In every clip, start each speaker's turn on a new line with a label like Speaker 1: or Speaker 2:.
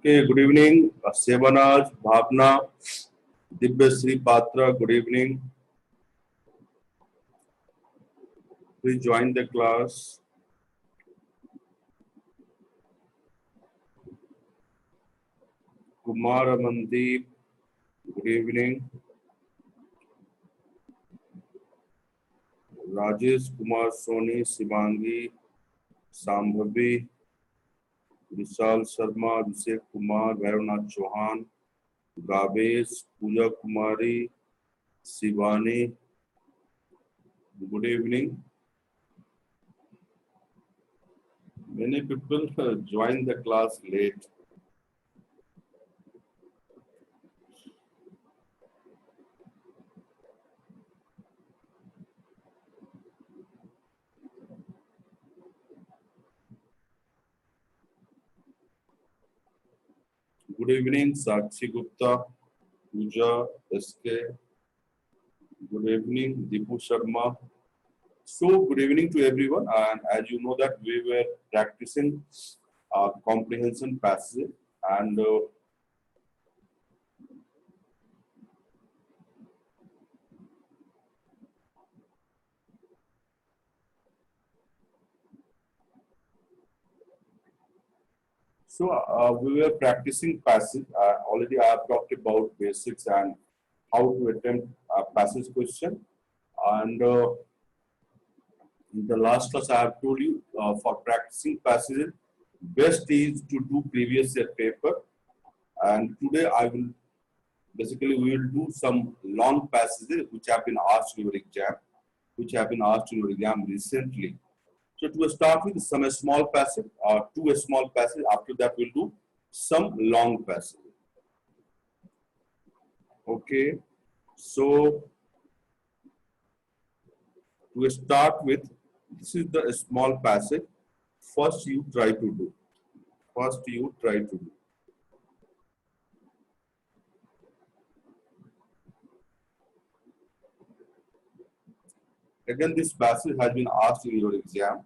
Speaker 1: Okay, good evening, Sevanaj, Bhavna, Divyasri Patra, good evening. Please join the class. Kumar Amandeep, good evening. Rajesh Kumar Soni, Sivangi, Sambhavi, Vishal Sharma, Abhishek Kumar, Bhairanath Chauhan, Gabesh, Pooja Kumari, Shivani, good evening. Many people joined the class late. Good evening, Sakshi Gupta, Pooja, SK. Good evening, Deepu Sharma. So, good evening to everyone. And as you know that we were practicing comprehension passage, and we were practicing passage. Already I have talked about basics and how to attempt a passage question. And in the last class, I have told you for practicing passages, best is to do previous year paper. And today I will basically we will do some long passages which have been asked in your exam, recently. So to start with some small passage or two small passage. After that we'll do some long passage. Okay. So to start with, this is the small passage. First you try to do. First you try to do. Again, this passage has been asked in your exam.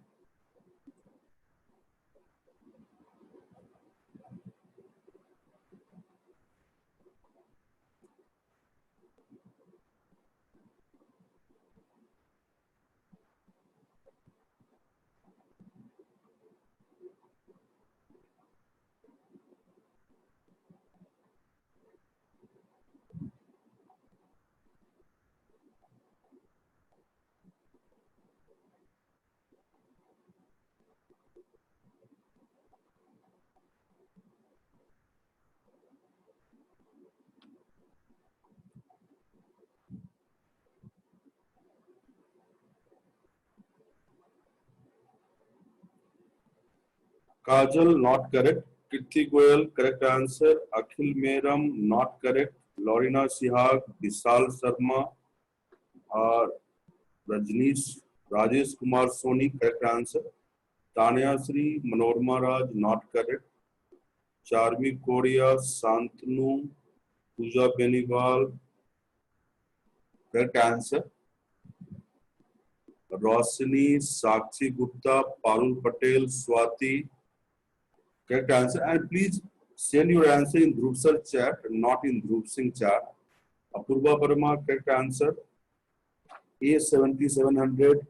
Speaker 1: Kajal, not correct. Kirti Goyal, correct answer. Akhil Meram, not correct. Lorina Sihag, Vishal Sharma, Rajneesh, Rajesh Kumar Soni, correct answer. Tanya Sri, Manorma Raj, not correct. Charmi Korea, Santanu, Pooja Beniwal, correct answer. Rosini, Sakshi Gupta, Parul Patel, Swati, correct answer. And please send your answer in group search chat, not in group sync chat. Apurva Verma, correct answer. A7700,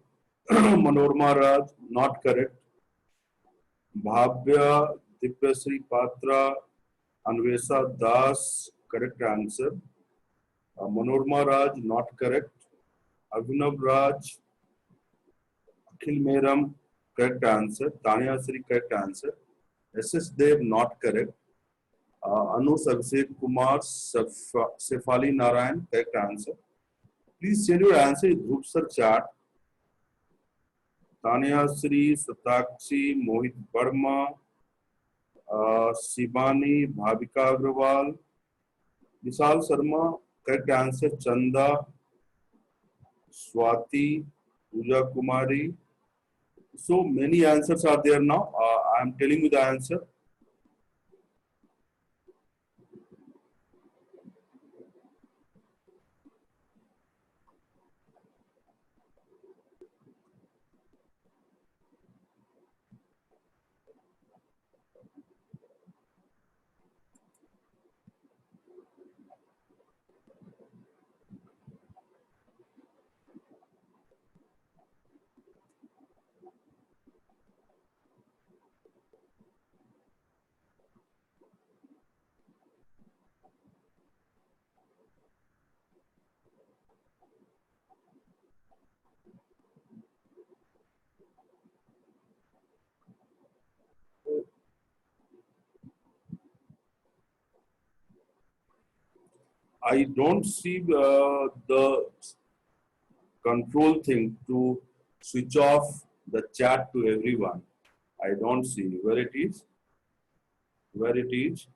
Speaker 1: Manorma Raj, not correct. Bhavya, Divyasri Patra, Anvesa Das, correct answer. Manorma Raj, not correct. Abhinav Raj, Akhil Meram, correct answer. Tanya Sri, correct answer. SS Dev, not correct. Anush Abhishek Kumar, Sefali Narayan, correct answer. Please send your answer in group search chat. Tanya Sri, Satakshi, Mohit Verma, Shivani, Bhavika Agrawal, Vishal Sharma, correct answer. Chanda, Swati, Pooja Kumari. So many answers are there now. I am telling you the answer. I don't see the control thing to switch off the chat to everyone. I don't see where it is, where it is,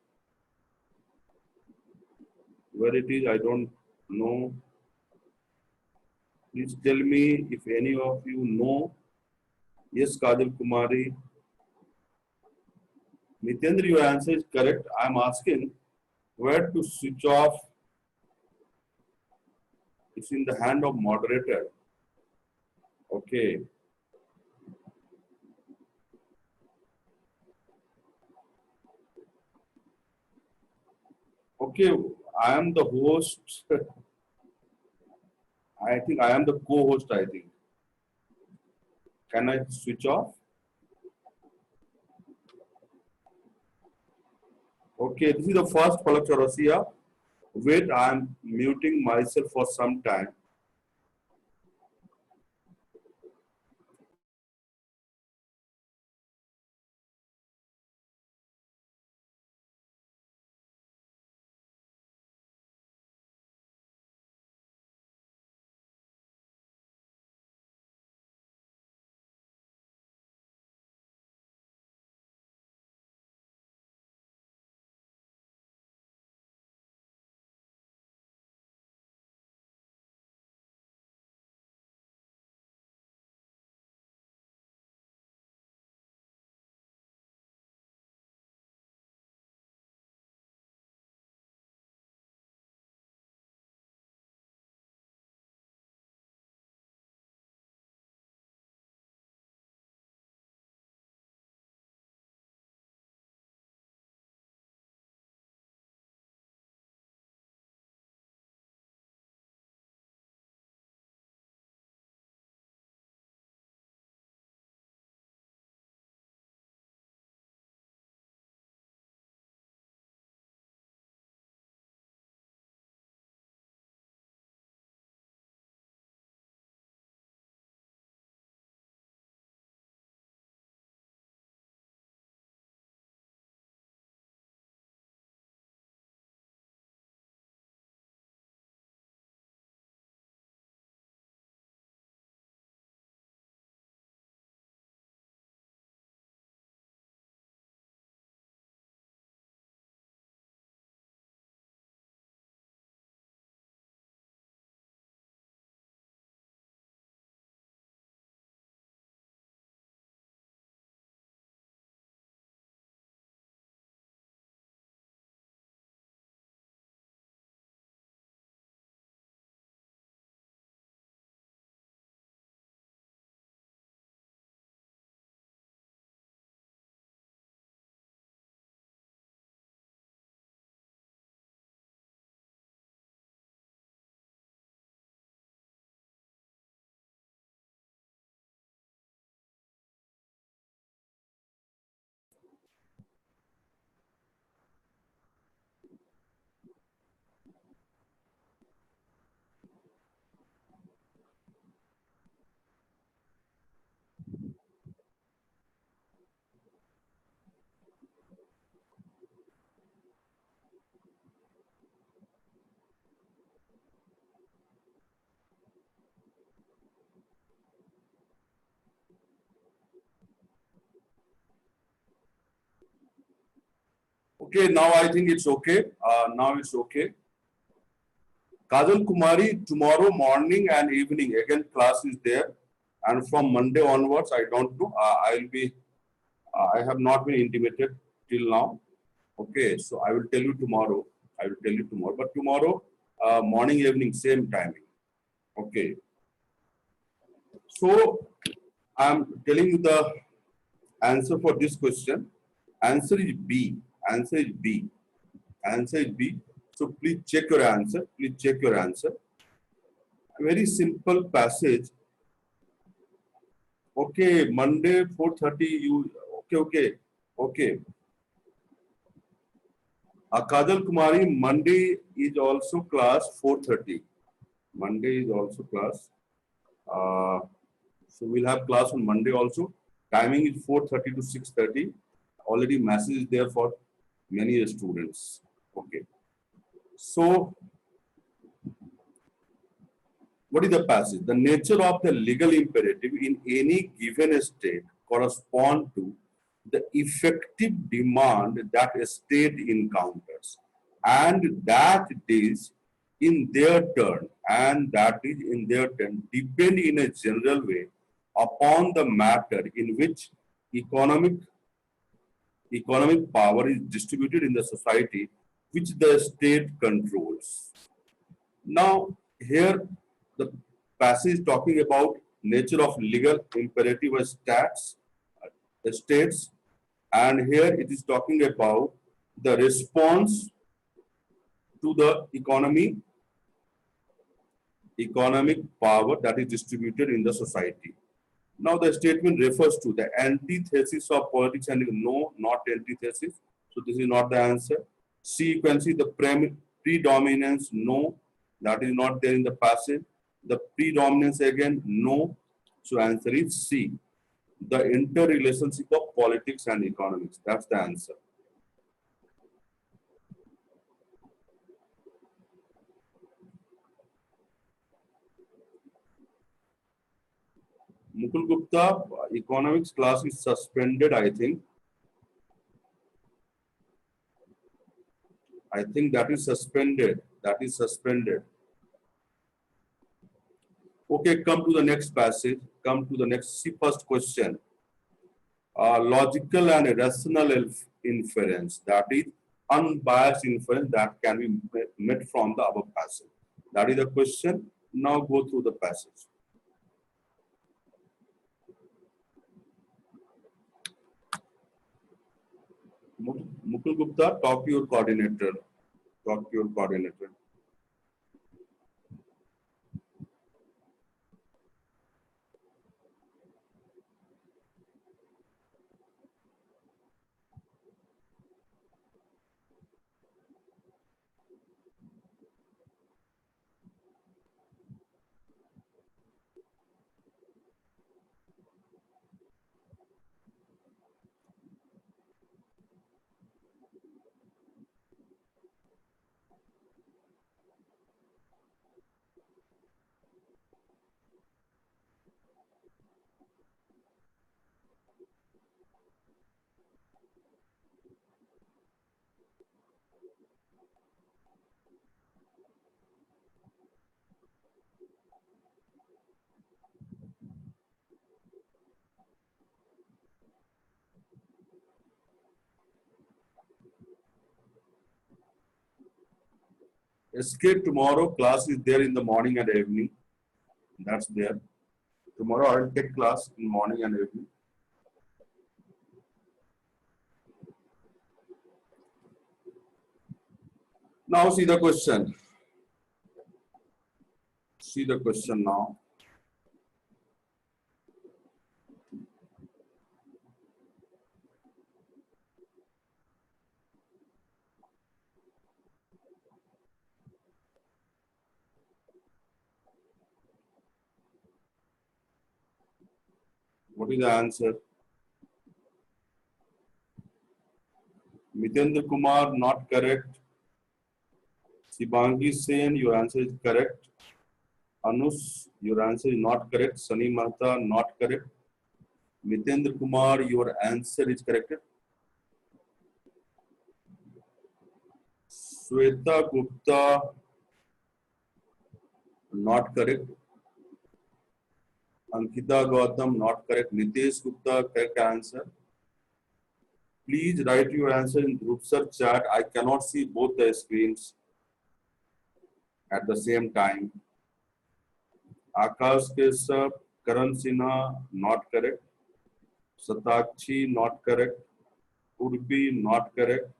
Speaker 1: where it is. I don't know. Please tell me if any of you know. Yes, Kadil Kumari. Nitendra, your answer is correct. I'm asking where to switch off. It's in the hand of moderator. Okay. Okay, I am the host. I think I am the co-host, I think. Can I switch off? Okay, this is the first Palak Chaurasia. Wait, I am muting myself for some time. Okay, now I think it's okay. Now it's okay. Kajal Kumari, tomorrow morning and evening, again, class is there. And from Monday onwards, I don't know. I have not been intimated till now. Okay, so I will tell you tomorrow. I will tell you tomorrow. But tomorrow, morning, evening, same timing. Okay. So I'm telling you the answer for this question. Answer is B. Answer is B. Answer is B. So please check your answer. Please check your answer. A very simple passage. Okay, Monday 4:30. You okay. Kajal Kumari, Monday is also class 4:30. Monday is also class. Uh, so we'll have class on Monday also. Timing is 4:30 to 6:30. Already message is there for many students. Okay. So What is the passage? The nature of the legal imperative in any given state correspond to the effective demand that a state encounters, and that is in their turn, depend in a general way upon the matter in which economic power is distributed in the society which the state controls. Now, here the passage is talking about nature of legal imperative of states, and here it is talking about the response to the economic power that is distributed in the society. Now, the statement refers to the antithesis of politics and no, not antithesis. So, this is not the answer. C, you can see the predominance, no, that is not there in the passage. The predominance again, no. So, answer is C. The interrelationship of politics and economics. That's the answer. Mukul Gupta, economics class is suspended, I think. I think that is suspended. That is suspended. Okay, come to the next passage. Come to the next. See first question. Logical and rational inference, that is unbiased inference that can be met from the above passage. That is the question. Now go through the passage. Mukul Gupta, talk to your coordinator. Talk to your coordinator. Escape tomorrow. Class is there in the morning and evening. That's there. Tomorrow I will take class in morning and evening. Now see the question. See the question now. What is the answer? Mitendra Kumar, not correct. Sibangi Sen, your answer is correct. Anus, your answer is not correct. Sunny Mahta, not correct. Mitendra Kumar, your answer is correct. Sweta Gupta, not correct. Ankita Gautam, not correct. Nitesh Gupta, correct answer. Please write your answer in group search chat. I cannot see both the screens at the same time. Akash Keshav, Karan Sinha, not correct. Satakshi, not correct. Urbi, not correct.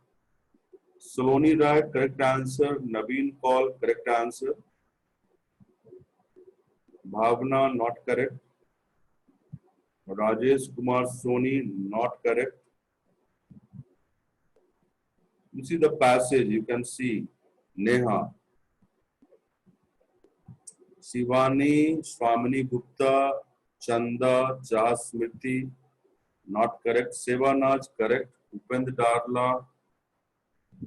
Speaker 1: Saloni Rai, correct answer. Naveen Kaul, correct answer. Bhavna, not correct. Rajesh Kumar Soni, not correct. You see the passage, you can see Neha. Shivani, Swamini Gupta, Chanda, Jasmiti, not correct. Sevanaj, correct. Upend Darla,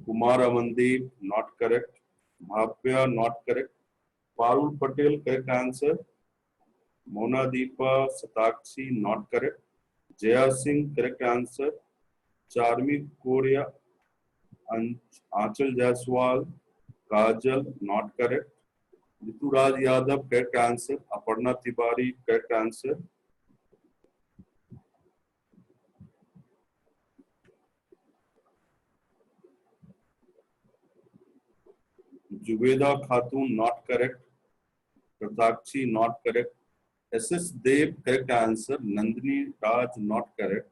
Speaker 1: Kumar Amandeep, not correct. Bhavya, not correct. Parul Patel, correct answer. Mona Deepa Satakshi, not correct. Jaya Singh, correct answer. Charmi Korea and Achal Jaiswal, Kajal, not correct. Rituraj Yadav, correct answer. Aparna Tiwari, correct answer. Jubeda Khatun, not correct. Pratakshi, not correct. SS Dev, correct answer. Nandini Raj, not correct.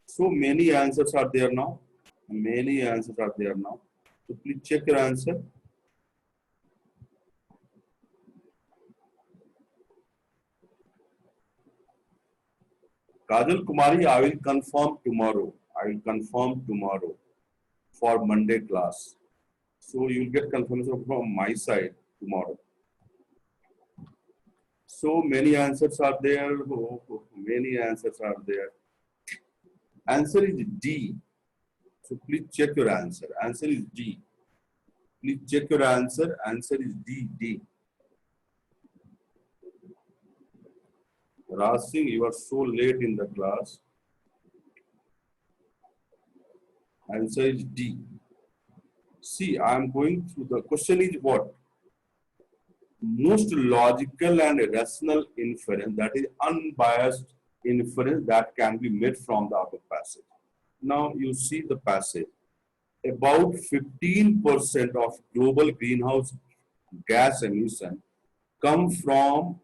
Speaker 1: So many answers are there now. Many answers are there now. So please check your answer. Kajal Kumari, I will confirm tomorrow. I will confirm tomorrow for Monday class. So you will get confirmation from my side tomorrow. So many answers are there. Oh, many answers are there. Answer is D. So please check your answer. Answer is D. Please check your answer. Answer is D. D. Raj Singh, you are so late in the class. Answer is D. See, I am going through the question is what? Most logical and rational inference, that is unbiased inference that can be made from the upper passage. Now you see the passage. About 15% of global greenhouse gas emission come from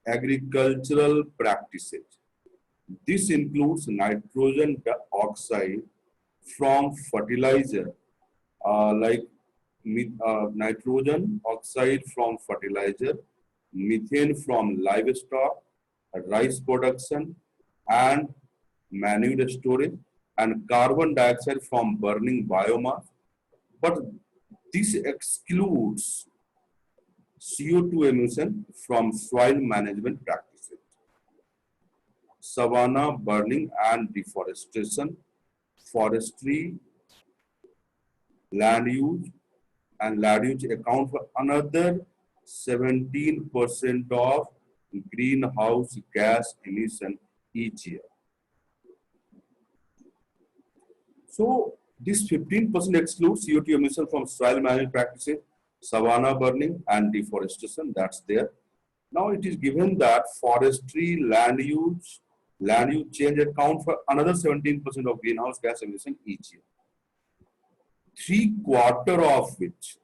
Speaker 1: agricultural practices. This includes nitrogen oxide from fertilizer, like nitrogen oxide from fertilizer, methane from livestock, rice production, and manure storage, and carbon dioxide from burning biomass. But this excludes CO2 emission from soil management practices, savanna burning and deforestation, forestry, land use, and land use account for another 17% of greenhouse gas emission each year. So this 15% excludes CO2 emission from soil management practices, savanna burning and deforestation, that's there. Now it is given that forestry, land use change account for another 17% of greenhouse gas emission each year. Three quarter of which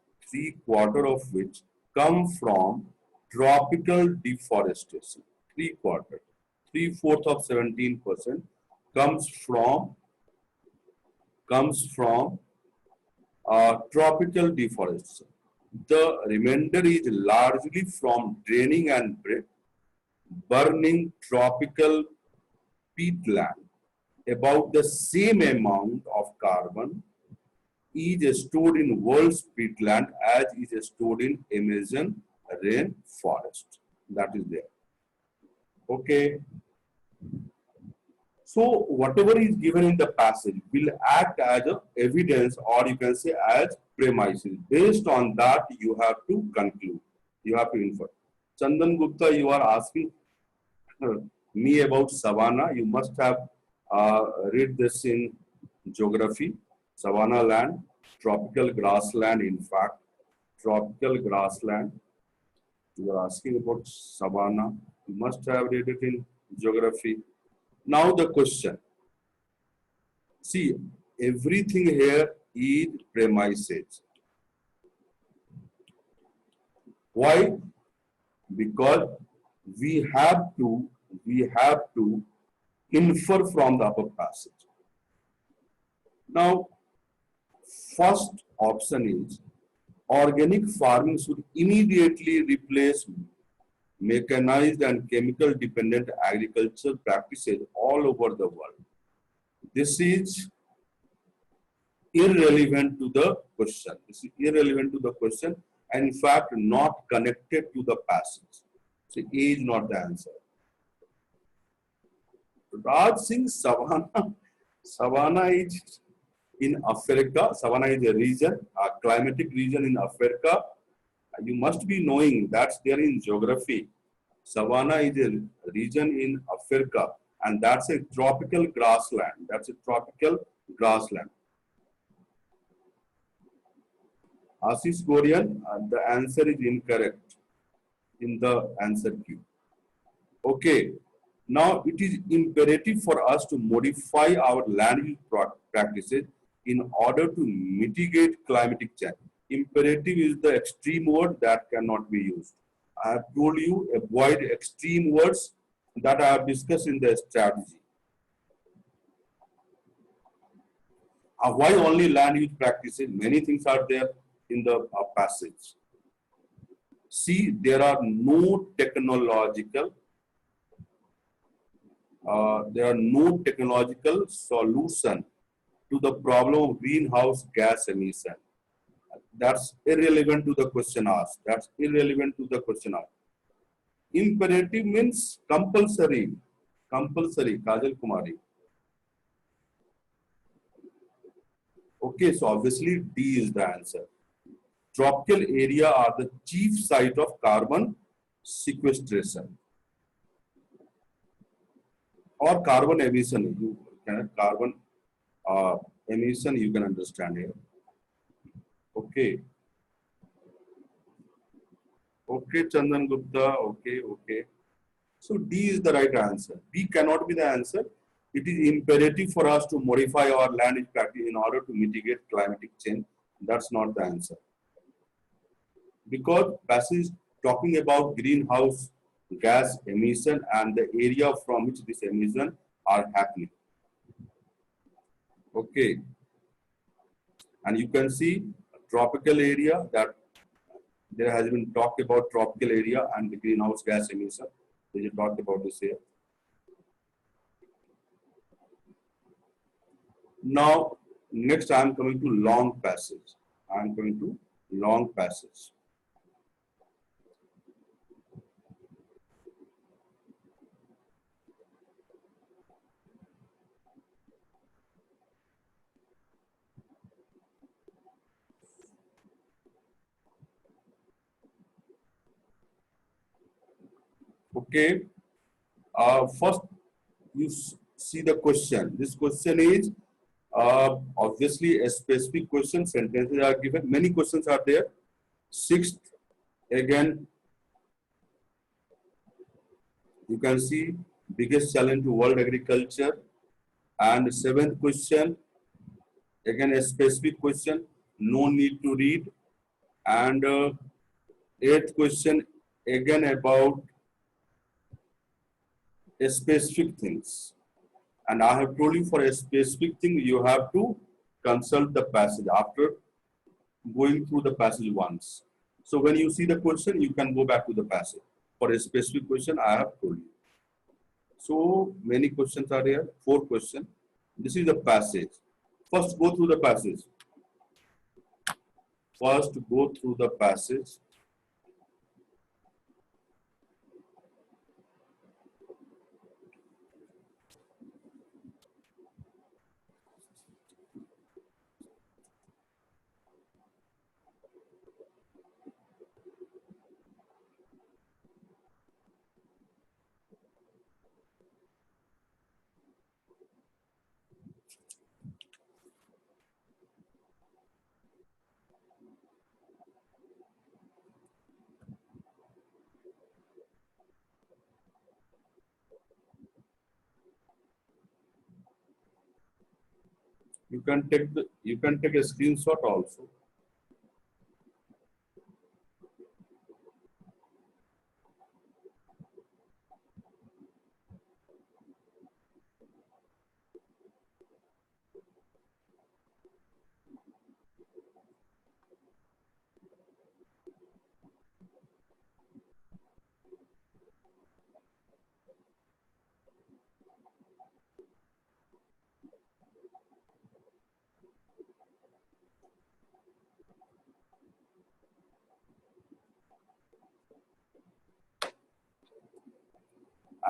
Speaker 1: come from tropical deforestation. Three-fourths of 17% comes from tropical deforestation. The remainder is largely from draining and burning tropical peatland. About the same amount of carbon is stored in world's peatland as is stored in Amazon rainforest. That is there. Okay. So whatever is given in the passage will act as a evidence, or you can say as premises. Based on that, you have to conclude. You have to infer. Chandan Gupta, you are asking me about savanna. You must have read this in geography. Savanna land, tropical grassland, in fact, tropical grassland. You are asking about savanna. You must have read it in geography. Now the question. See, everything here is premises. Why? Because we have to infer from the upper passage. Now, first option is organic farming should immediately replace mechanized and chemical dependent agricultural practices all over the world. This is irrelevant to the question. This is irrelevant to the question, and in fact not connected to the passage. So A is not the answer. Raj Singh, savanna is in Africa. Savanna is a region, a climatic region in Africa, You must be knowing that's there in geography. Savannah is a region in Africa, and that's a tropical grassland. That's a tropical grassland. Ashish Gorian, the answer is incorrect in the answer queue. Okay, now it is imperative for us to modify our land use practices in order to mitigate climatic change. Imperative is the extreme word that cannot be used. I have told you avoid extreme words that I have discussed in the strategy. Why only land use practices? Many things are there in the passage. See, there are no technological solution to the problem of greenhouse gas emission. That's irrelevant to the question asked. That's irrelevant to the question asked. Imperative means compulsory. Compulsory, Kajal Kumari. Okay, so obviously D is the answer. Tropical area are the chief site of carbon sequestration or carbon emission. You can carbon emission. You can understand here. Okay. Okay, Chandan Gupta. Okay, okay. So D is the right answer. B cannot be the answer. It is imperative for us to modify our land use practice in order to mitigate climatic change. That's not the answer. Because passage is talking about greenhouse gas emission and the area from which this emission are happening. Okay. And you can see tropical area, that there has been talked about tropical area and the greenhouse gas emission. They just talked about this here. Now, next I am coming to long passage. I am coming to long passage. Okay. First, you see the question. This question is obviously a specific question. Sentences are given. Many questions are there. Sixth, again, you can see biggest challenge to world agriculture. And seventh question, again a specific question. No need to read. And eighth question, again about a specific things. And I have told you for a specific thing, you have to consult the passage after going through the passage once. So when you see the question, you can go back to the passage. For a specific question, I have told you. So many questions are there, 4 questions. This is the passage. First, go through the passage. First, go through the passage. You can take a screenshot also.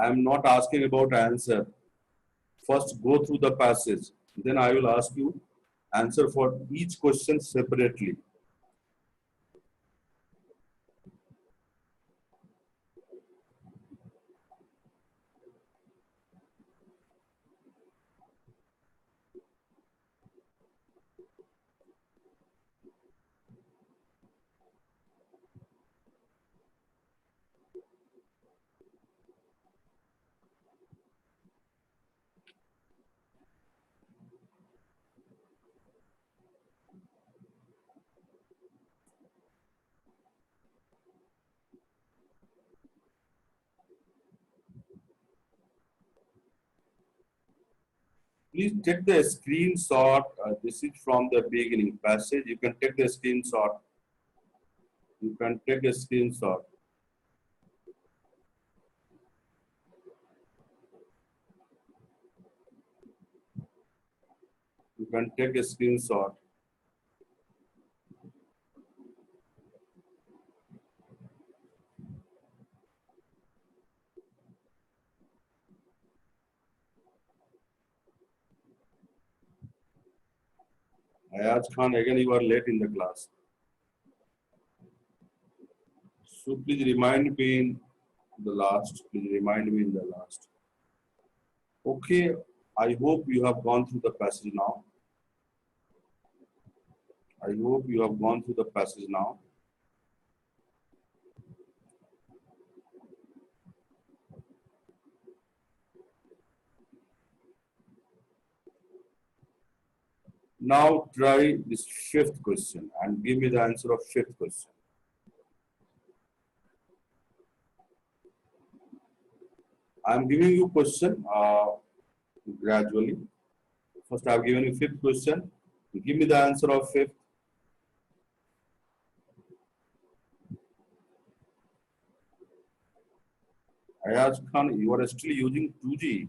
Speaker 1: I am not asking about answer. First, go through the passage. Then I will ask you answer for each question separately. Please take the screenshot. This is from the beginning passage. You can take the screenshot. You can take a screenshot. You can take a screenshot. Ayaz Khan, again you are late in the class. So please remind me in the last. Please remind me in the last. Okay, I hope you have gone through the passage now. I hope you have gone through the passage now. Now try this fifth question and give me the answer of fifth question. I am giving you question gradually. First I have given you fifth question. Give me the answer of fifth. Ayaz Khan, you are still using 2G.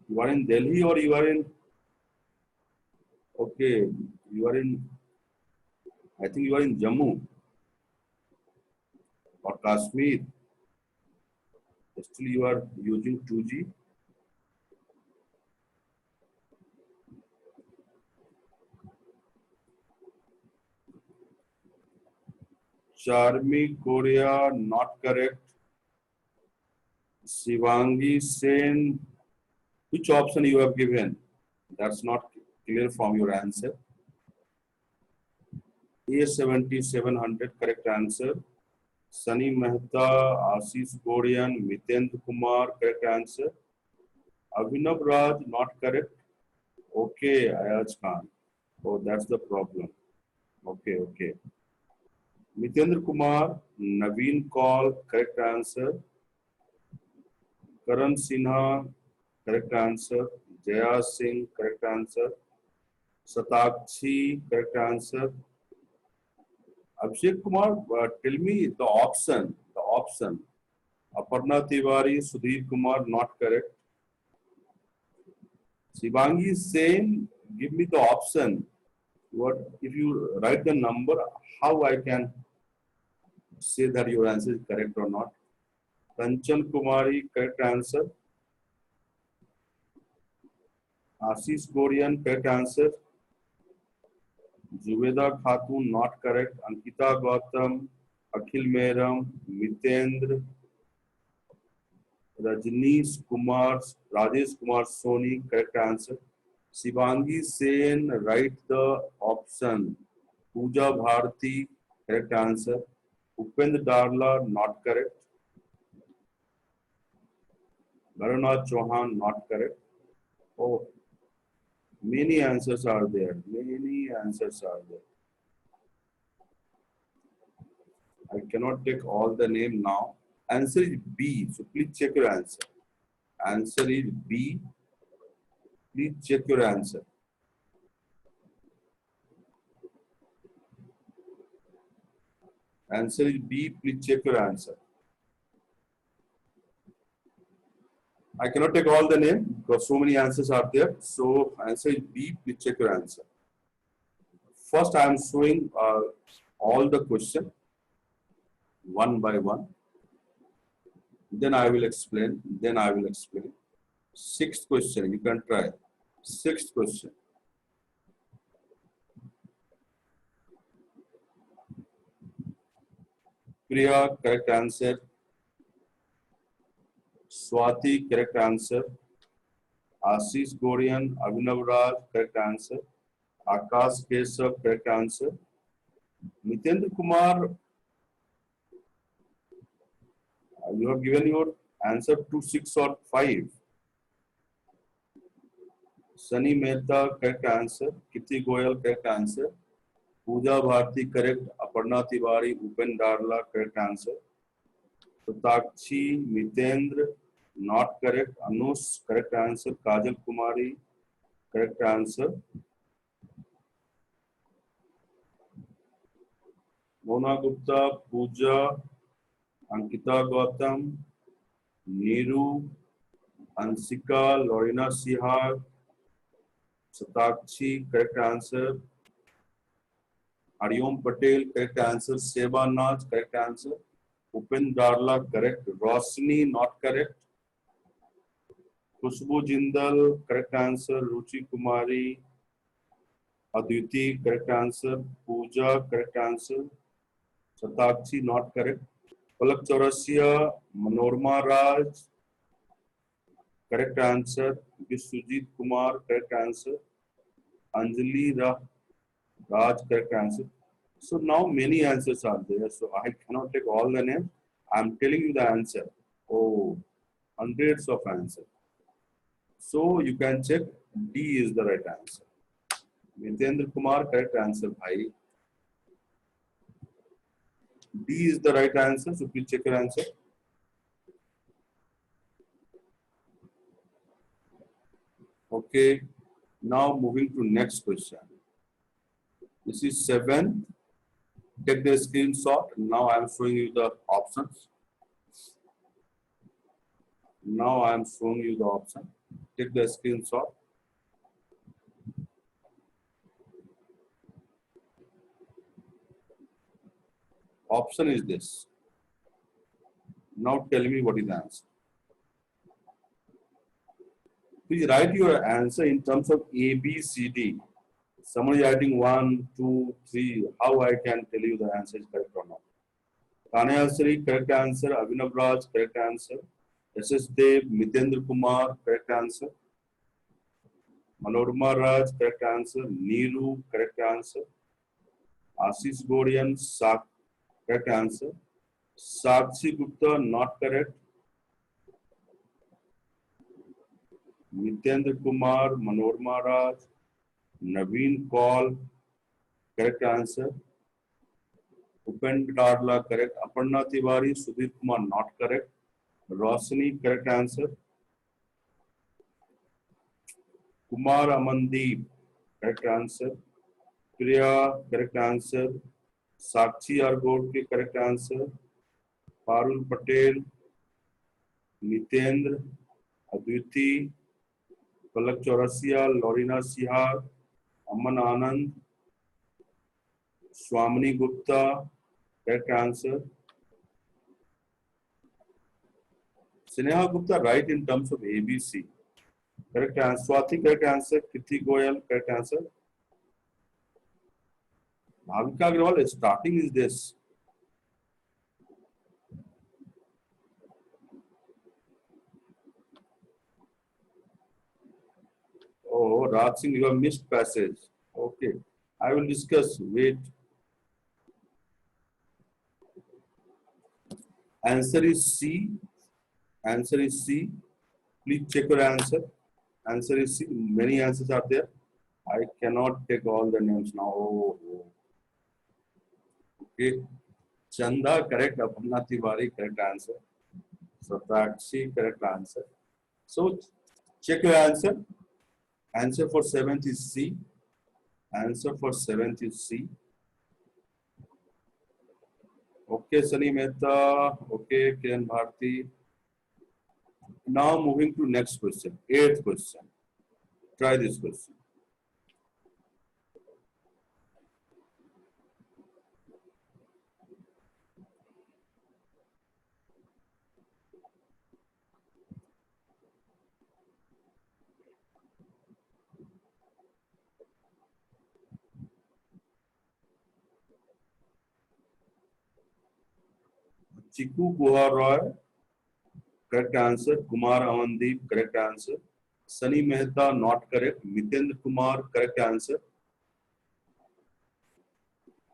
Speaker 1: You are in Delhi or you are in, okay, you are in, I think you are in Jammu or Kashmir. Still you are using 2G. Charmi Korea, not correct. Shivangi Sen, which option you have given? That's not clear from your answer. A7700, correct answer. Sunny Mehta, Ashish Gorian, Mitendra Kumar, correct answer. Abhinav Raj, not correct. Okay, Ayaz Khan. Oh, that's the problem. Okay, okay. Mitendra Kumar, Naveen Kaul, correct answer. Karan Sinha, correct answer. Jaya Singh, correct answer. Satakshi, correct answer. Abhishek Kumar, tell me the option. The option. Aparna Tiwari, Sudhir Kumar, not correct. Shivangi Sen, give me the option. What if you write the number? How I can say that your answer is correct or not? Kanchan Kumari, correct answer. Ashish Gorian, correct answer. Zubeda Khatun, not correct. Ankita Gautam, Akhil Meram, Mitendra, Rajneesh Kumar, Rajesh Kumar Soni, correct answer. Shivangi Sen, write the option. Pooja Bharti, correct answer. Upendra Darla, not correct. Bharanath Chauhan, not correct. Oh, many answers are there. Many answers are there. I cannot take all the name now. Answer is B. So please check your answer. Answer is B. Please check your answer. Answer is B. Please check your answer. I cannot take all the name because so many answers are there. So answer is B. Please check your answer. First, I am showing all the question one by one. Then I will explain. Then I will explain. Sixth question. You can try. Sixth question. Priya, correct answer. Swati, correct answer. Ashish Gorian, Abhinav Raj, correct answer. Akash Keshav, correct answer. Mitendra Kumar, you have given your answer to 6 or 5. Sunny Mehta, correct answer. Kiti Goyal, correct answer. Pooja Bharti, correct. Aparna Tiwari, Upen Darla, correct answer. Satakshi, Mitendra, not correct. Anush, correct answer. Kajal Kumari, correct answer. Mona Gupta, Pooja, Ankita Gautam, Neeru, Ansika, Lorena Sihar, Satakshi, correct answer. Hariom Patel, correct answer. Seba Naz, correct answer. Upen Darla, correct. Rosni, not correct. Khushbu Jindal, correct answer. Ruchi Kumari, Aditi, correct answer. Pooja, correct answer. Satakshi, not correct. Palak Chaurasia, Manorma Raj, correct answer. Sujit Kumar, correct answer. Anjali Raj, correct answer. So now many answers are there. So I cannot take all the names. I'm telling you the answer. Oh, hundreds of answers. So you can check D is the right answer. Nitendra Kumar, correct answer, bhai. D is the right answer. So please check your answer. Okay. Now moving to next question. This is 7. Take the screenshot. Now I am showing you the options. Now I am showing you the option. Take the screenshot. Option is this. Now tell me what is the answer. Please write your answer in terms of A, B, C, D. Someone is writing 1, 2, 3. How I can tell you the answer is correct or not? Kanayasri, correct answer. Abhinav Raj, correct answer. SS Dev, Mitendra Kumar, correct answer. Manorma Raj, correct answer. Neeru, correct answer. Ashish Gorian, correct answer. Sakshi Gupta, not correct. Mitendra Kumar, Manorma Raj, Naveen Kaul, correct answer. Upendra Dadla, correct. Aparna Tiwari, Sudhir Kumar, not correct. Rosni, correct answer. Kumar Amandeep, correct answer. Priya, correct answer. Sakshi Argod, correct answer. Parul Patel, Nitendra, Aditi, Palak Chaurasia, Lorena Sihar, Aman Anand, Swamini Gupta, correct answer. Sneha Gupta, right in terms of ABC. Correct answer. Swati, correct answer. Kriti Goyal, correct answer. Bhavika Agrawal, starting is this. Oh, Raj Singh, you have missed passage. Okay. I will discuss. Wait. Answer is C. Answer is C. Please check your answer. Answer is C. Many answers are there. I cannot take all the names now. Oh. Okay. Chanda, correct. Aparna Tiwari, correct answer. Satakshi, correct answer. So check your answer. Answer for 7th is C. Answer for 7th is C. Okay, Sunny Mehta. Okay, Kiran Bharti. Now moving to next question. 8th question. Try this question. Chiku Guha Roy, correct answer. Kumar Amandeep, correct answer. Sunny Mehta, not correct. Mitendra Kumar, correct answer.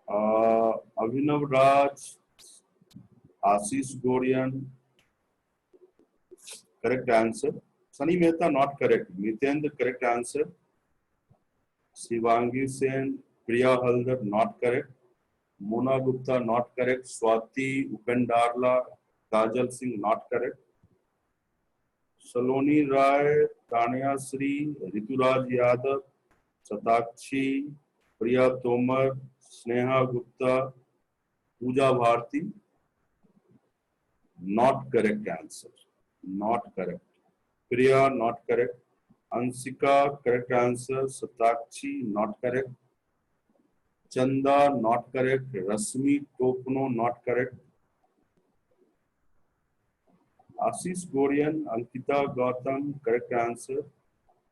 Speaker 1: Abhinav Raj, Ashish Gorian, correct answer. Sunny Mehta, not correct. Mitendra, correct answer. Shivangi Sen, Priya Haldar, not correct. Mona Gupta, not correct. Swati Upendarla, Kajal Singh, not correct. Saloni Rai, Tanya Sri, Rituraj Yadav, Satakshi, Priya Tomar, Sneha Gupta, Pooja Bharti. Not correct answer. Not correct. Priya, not correct. Ansika, correct answer. Satakshi, not correct. Chanda, not correct. Rasmi Topno, not correct. Ashish Gorian, Ankita Gautam, correct answer.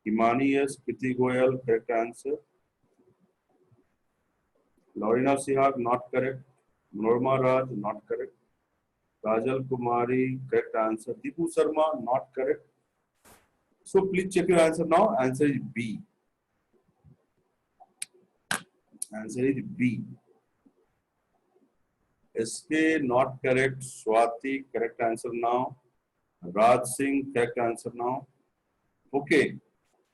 Speaker 1: Himani S. Kriti Goyal, correct answer. Lorena Sihag, not correct. Norma Raj, not correct. Rajal Kumari, correct answer. Deepu Sharma, not correct. So please check your answer now. Answer is B. Answer is B. SK, not correct. Swati, correct answer now. Raj Singh, correct answer now. Okay.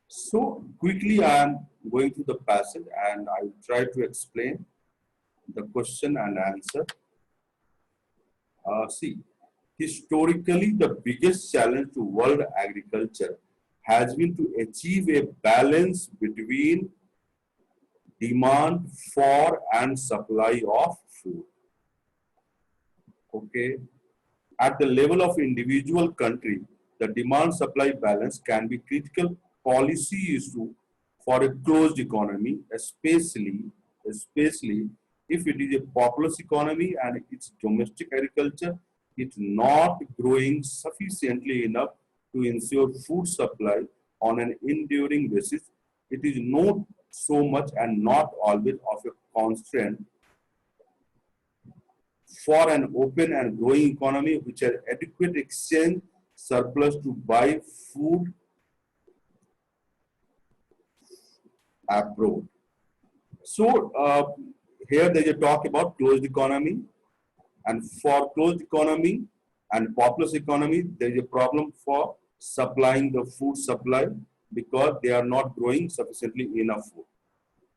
Speaker 1: So quickly I am going through the passage and I will try to explain the question and answer. See, historically the biggest challenge to world agriculture has been to achieve a balance between demand for and supply of food. Okay. At the level of individual country, the demand-supply balance can be critical policy issue for a closed economy, especially if it is a populous economy and its domestic agriculture is not growing sufficiently enough to ensure food supply on an enduring basis. It is not so much and not always of a constraint for an open and growing economy which has adequate exchange surplus to buy food abroad. So here there is a talk about closed economy, and for closed economy and populous economy there is a problem for supplying the food supply because they are not growing sufficiently enough food.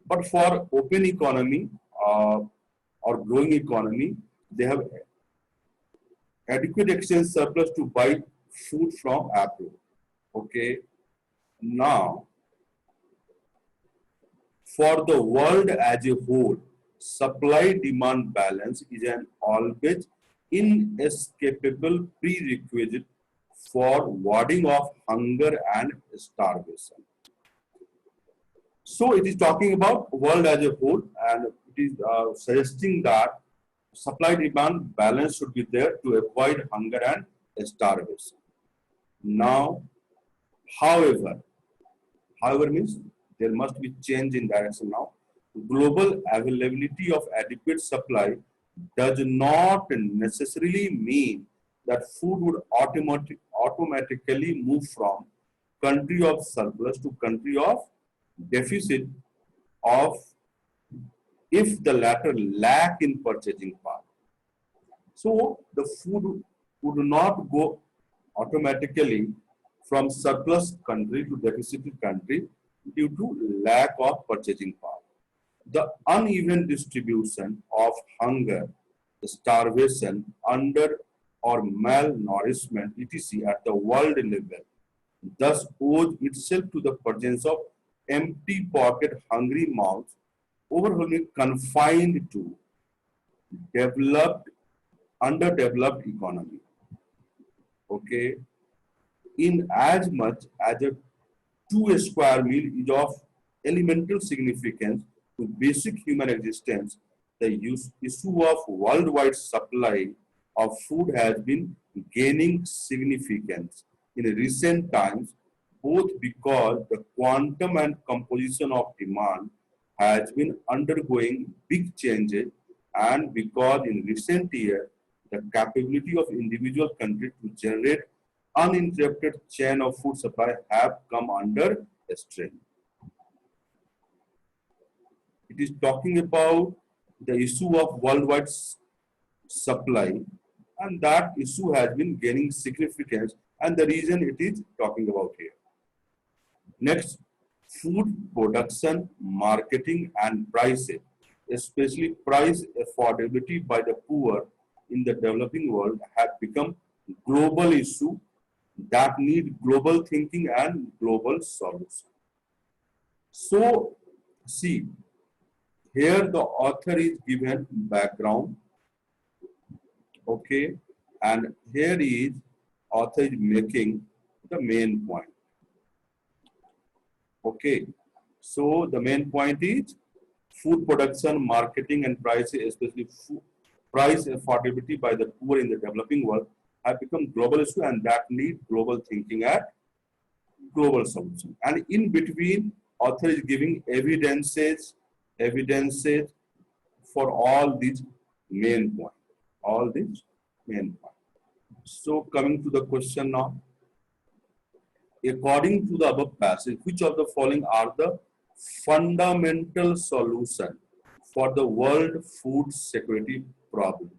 Speaker 1: But for open economy or growing economy, they have adequate exchange surplus to buy food from abroad. Okay. Now, for the world as a whole, supply-demand balance is an always inescapable prerequisite for warding off hunger and starvation. So it is talking about world as a whole, and it is suggesting that supply-demand balance should be there to avoid hunger and starvation. Now, however means there must be change in direction now. Global availability of adequate supply does not necessarily mean that food would automatically move from country of surplus to country of deficit of if the latter lack in purchasing power. So the food would not go automatically from surplus country to deficit country due to lack of purchasing power. The uneven distribution of hunger, starvation, under or malnourishment, etc. at the world level thus owes itself to the presence of empty pocket hungry mouths overwhelmingly confined to developed, underdeveloped economy. Okay. In as much as a 2 square meal is of elemental significance to basic human existence, the issue of worldwide supply of food has been gaining significance in recent times, both because the quantum and composition of demand has been undergoing big changes and because in recent years the capability of individual countries to generate uninterrupted chain of food supply have come under strain. It is talking about the issue of worldwide supply, and that issue has been gaining significance, and the reason it is talking about here. Next, food production, marketing and pricing, especially price affordability by the poor in the developing world have become global issue that need global thinking and global solution. So, see, here the author is given background, okay, and here is author is making the main point, okay. So the main point is food production, marketing, and prices, especially food, price affordability by the poor in the developing world, have become global issue and that need global thinking and global solution. And in between, author is giving evidences for all these main points. All these main points. So coming to the question now. According to the above passage, which of the following are the fundamental solution for the world food security problem?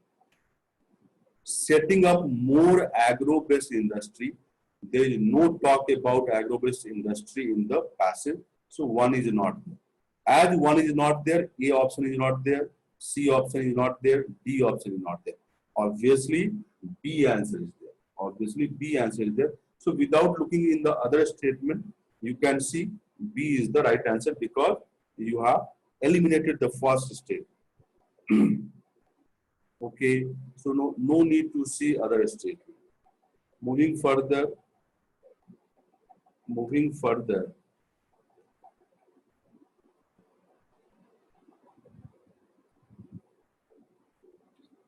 Speaker 1: Setting up more agro-based industry. There is no talk about agro-based industry in the passage. So one is not there. As one is not there, A option is not there, C option is not there, D option is not there. Obviously, B answer is there. Obviously, B answer is there. So without looking in the other statement, you can see B is the right answer because you have eliminated the first statement. Okay, so no need to see other statement. Moving further,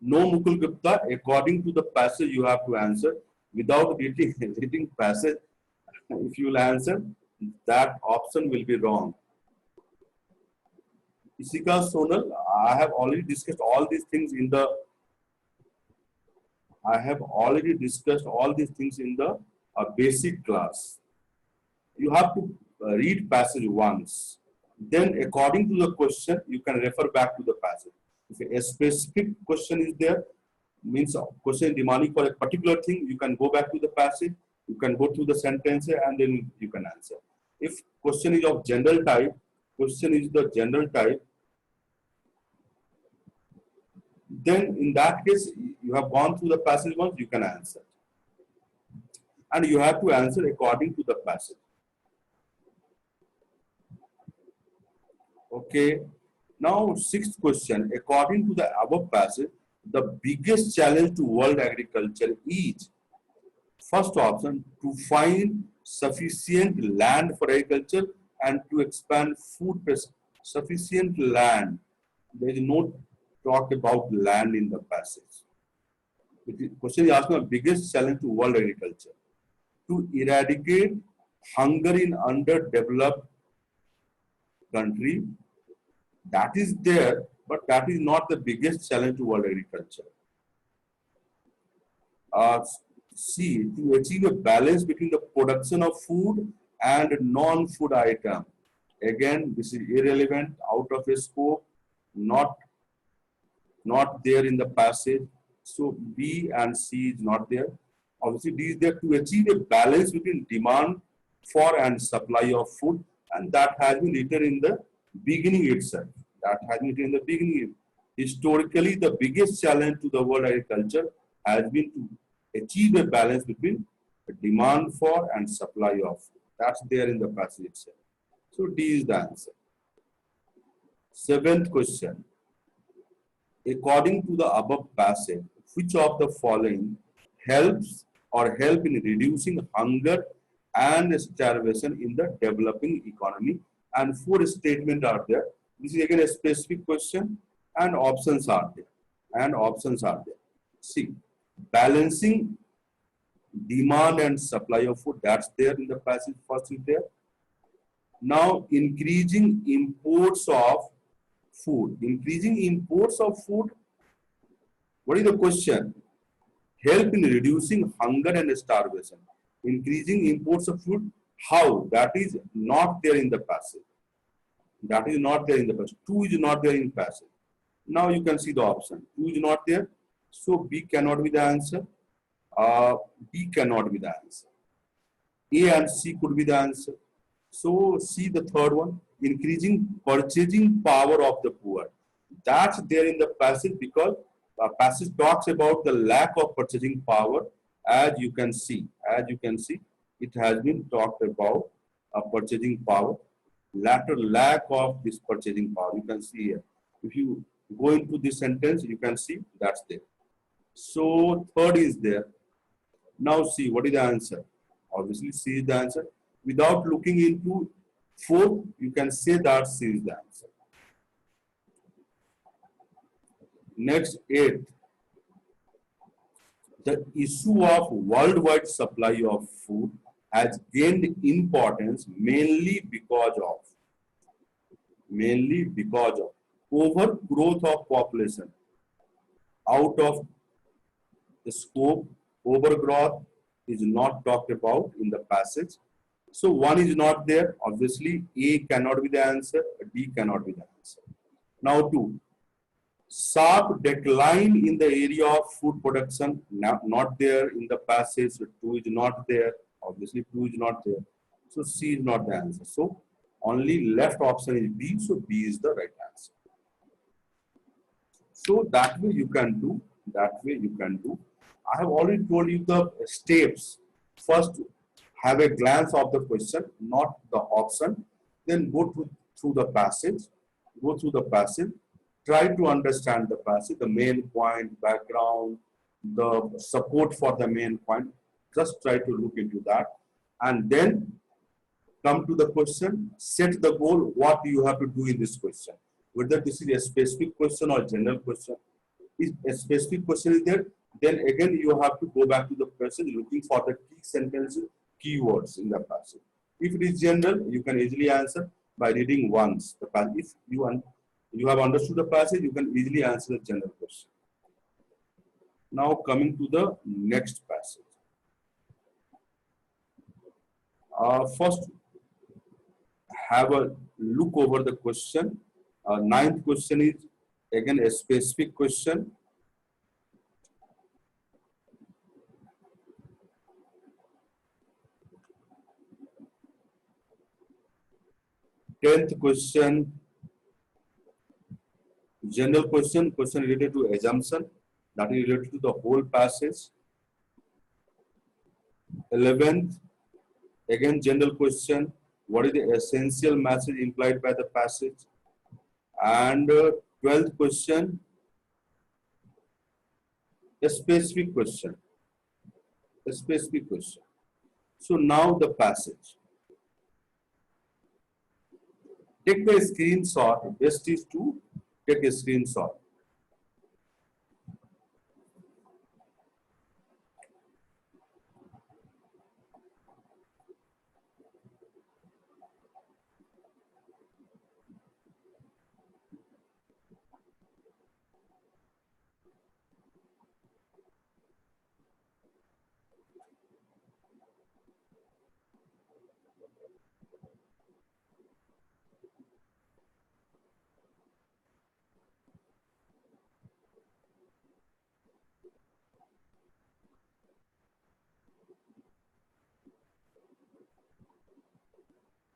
Speaker 1: no, Mukul Gupta, according to the passage you have to answer. Without reading passage, if you will answer, that option will be wrong. Isika Sonal, I have already discussed all these things in the basic class. You have to read passage once. Then according to the question, you can refer back to the passage. If a specific question is there, means question demanding for a particular thing, you can go back to the passage, you can go through the sentence and then you can answer. If question is of general type, then in that case, you have gone through the passage once, you can answer. And you have to answer according to the passage. Okay. Now, sixth question. According to the above passage, the biggest challenge to world agriculture is, first option, to find sufficient land for agriculture and to expand food production. Sufficient land. There is no talk about land in the passage. The question is asking the biggest challenge to world agriculture. To eradicate hunger in underdeveloped country, that is there, but that is not the biggest challenge to world agriculture. C, to achieve a balance between the production of food and non-food item. Again, this is irrelevant, out of a scope, not there in the passage. So B and C is not there. Obviously, D is there to achieve a balance between demand for and supply of food, and that has been written in the beginning itself. Historically, the biggest challenge to the world agriculture has been to achieve a balance between demand for and supply of food. That's there in the passage itself. So D is the answer. Seventh question. According to the above passage, which of the following help in reducing hunger and starvation in the developing economy? And four statements are there. This is again a specific question and options are there. See, balancing demand and supply of food, that's there in the passage, first is there. Now, increasing imports of food. What is the question? Help in reducing hunger and starvation. Increasing imports of food, how? That is not there in the passage. Two is not there in passage. Now you can see the option. Two is not there. So B cannot be the answer. B cannot be the answer. A and C could be the answer. So C, the third one, increasing purchasing power of the poor. That's there in the passage because passage talks about the lack of purchasing power as you can see, it has been talked about purchasing power, lack of this purchasing power. You can see here. If you go into this sentence, you can see that's there. So third is there. Now see what is the answer. Obviously, C is the answer. Without looking into fourth, you can say that C is the answer. Next, eighth. The issue of worldwide supply of food has gained importance mainly because of overgrowth of population. Out of the scope, overgrowth is not talked about in the passage. So one is not there. Obviously, A cannot be the answer, D cannot be the answer. Now two, sharp decline in the area of food production, not there in the passage. So two is not there. Obviously, two is not there. So C is not the answer. So only left option is B. So B is the right answer. So that way you can do. I have already told you the steps. First, have a glance of the question, not the option. Then go through the passage. Try to understand the passage, the main point, background, the support for the main point. Just try to look into that. And then come to the question, set the goal, what you have to do in this question. Whether this is a specific question or general question. If a specific question is there, then again you have to go back to the passage looking for the key sentences, keywords in the passage. If it is general, you can easily answer by reading once the passage. If you have understood the passage, you can easily answer the general question. Now coming to the next passage. First, have a look over the question. Ninth question is again a specific question. 10th question, general question related to assumption, that is related to the whole passage. 11th, again general question, what is the essential message implied by the passage? And 12th question, a specific question. So now the passage. Take the screenshot. Best is to take a screenshot.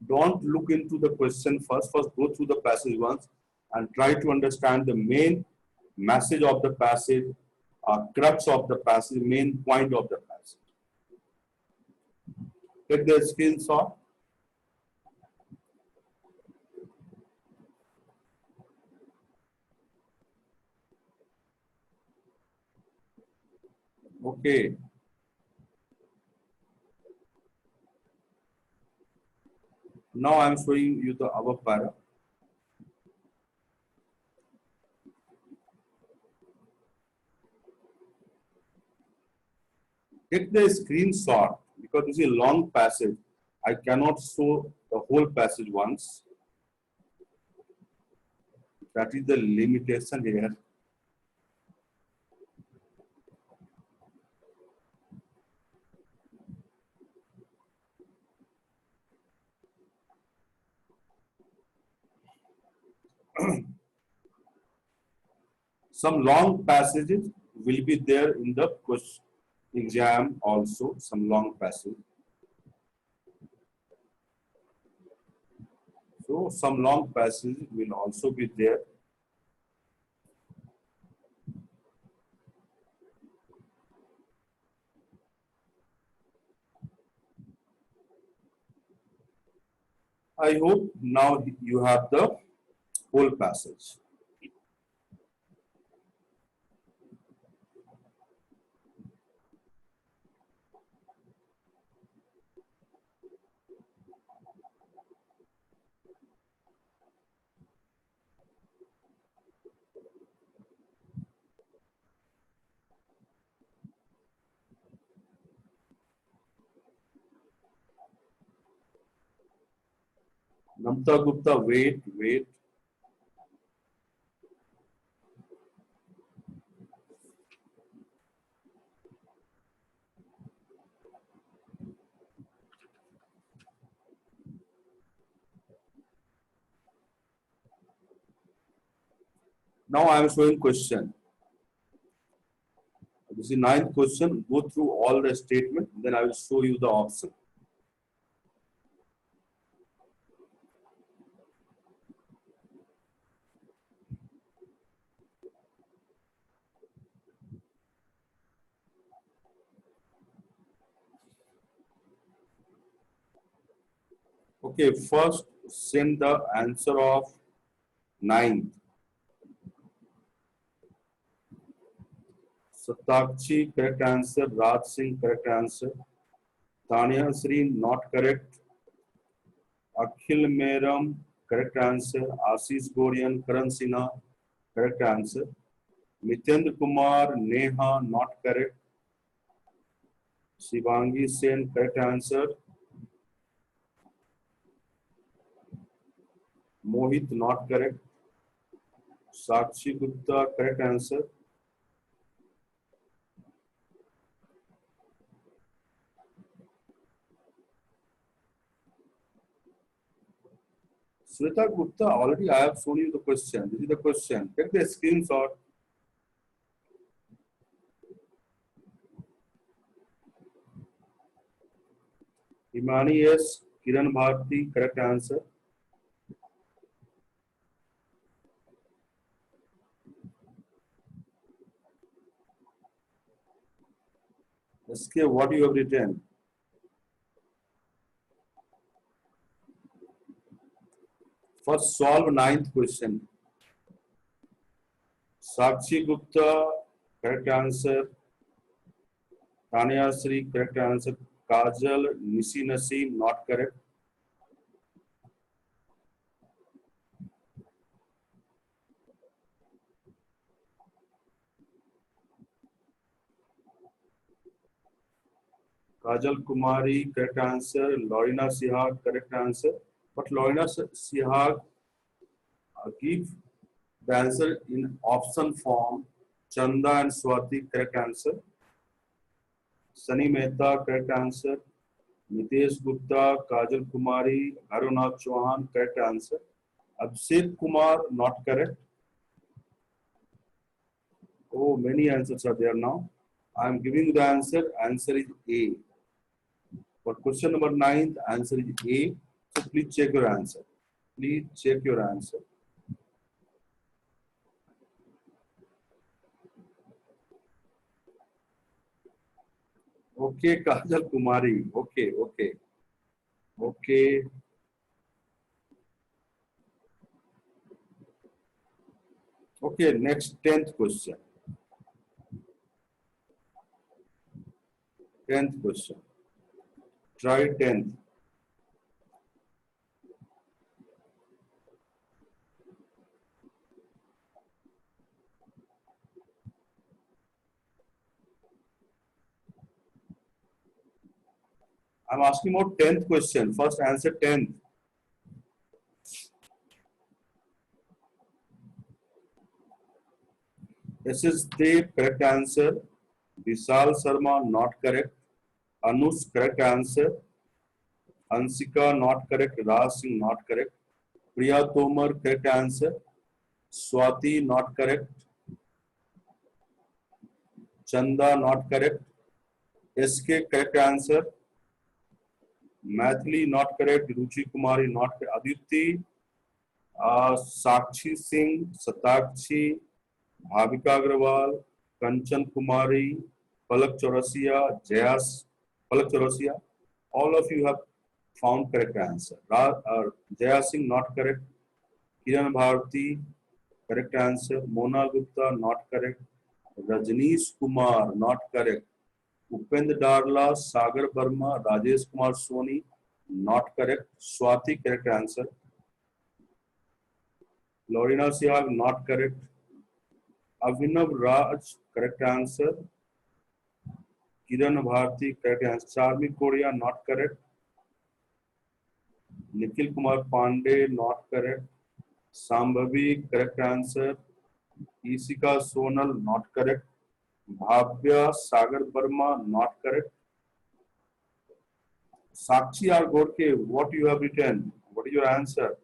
Speaker 1: Don't look into the question first. First, go through the passage once and try to understand the main message of the passage, crux of the passage, main point of the passage. Take the screenshot. Okay. Now I am showing you the above para. Take the screenshot because this is a long passage. I cannot show the whole passage once. That is the limitation here. Some long passages will be there in the question exam also, some long passage. So some long passages will also be there. I hope now you have the whole passage. Namta Gupta, wait. Now I am showing question. This is ninth question. Go through all the statement, then I will show you the option. Okay, first send the answer of ninth. Satakshi, correct answer. Raj Singh, correct answer. Tanya Sri, not correct. Akhil Meram, correct answer. Ashish Gorian, Karan Sinha, correct answer. Mitendra Kumar, Neha, not correct. Shivangi Sen, correct answer. Mohit, not correct. Sakshi Gupta, correct answer. Sweta Gupta, already I have shown you the question. This is the question. Take the screenshot. Imani S, Kiran Bharti, correct answer. SK, what you have written? First, solve ninth question. Sakshi Gupta, correct answer. Tanya Sri, correct answer. Kajal, Nisi Naseem, not correct. Kajal Kumari, correct answer. Lorina Sihag, correct answer. But Lorina Sihag give the answer in option form. Chanda and Swati, correct answer. Sunny Mehta, correct answer. Nitesh Gupta, Kajal Kumari, Harunath Chauhan, correct answer. Abhishek Kumar, not correct. Oh, many answers are there now. I am giving you the answer. Answer is A. For question number 9, the answer is A. So please check your answer. Please check your answer. Okay, Kajal Kumari. Okay. Okay, next 10th question. 10th question. Try 10th. I'm asking about 10th question. First answer 10th. This is the correct answer. Vishal Sharma, not correct. Anush, correct answer. Ansika, not correct. Raj Singh, not correct. Priya Tomar, correct answer. Swati, not correct. Chanda, not correct. SK, correct answer. Mathili, not correct. Ruchi Kumari, not correct. Aditi, Sakshi Singh, Satakshi, Bhavika Agrawal, Kanchan Kumari, Palak Chaurasia, Jayas, Palak Chaurasia. All of you have found correct answer. Jaya Singh, not correct. Kiran Bharti, correct answer. Mona Gupta, not correct. Rajneesh Kumar, not correct. Upendra Darla, Sagar Verma, Rajesh Kumar Soni, not correct. Swati, correct answer. Lorena Sihag, not correct. Avinav Raj, correct answer. Kiran Bharti, correct answer. Charmi Korea, not correct. Nikhil Kumar Pandey, not correct. Sambhavi, correct answer. Isika Sonal, not correct. Bhavya Sagar Verma, not correct. Sakshi R. Gorke, what you have written? What is your answer?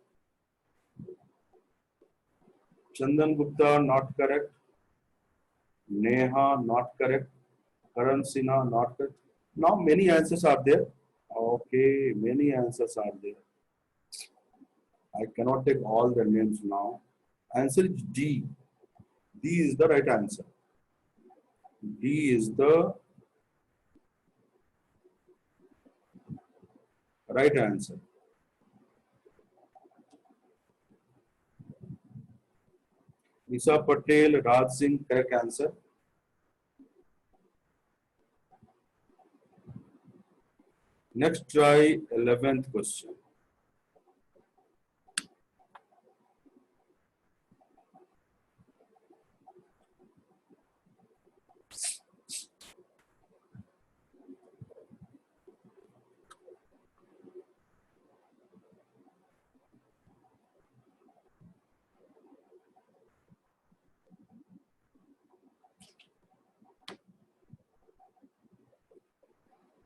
Speaker 1: Chandan Gupta, not correct. Neha, not correct. Karan Sinha, not correct. Now many answers are there. Okay, many answers are there. I cannot take all the names now. Answer is D. D is the right answer. D is the right answer. Isa Patel, Raj Singh, correct answer. Next try 11th question.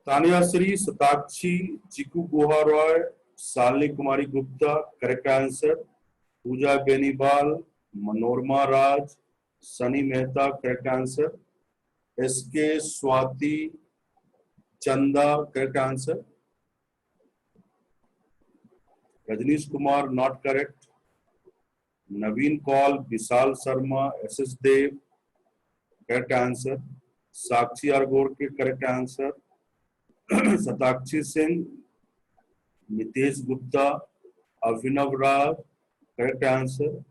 Speaker 1: Tanya Sri, Satakshi, Chiku Guha Roy, Salni Kumari Gupta, correct answer. Pooja Benibal, Manorma Raj, Sunny Mehta, correct answer. SK Swati Chanda, correct answer. Rajnish Kumar, not correct. Naveen Kaul, Vishal Sharma, SS Dev, correct answer. Sakshi R. Gorke, correct answer. Satakshi Singh, Nitesh Gupta, Avinav Raj, correct answer.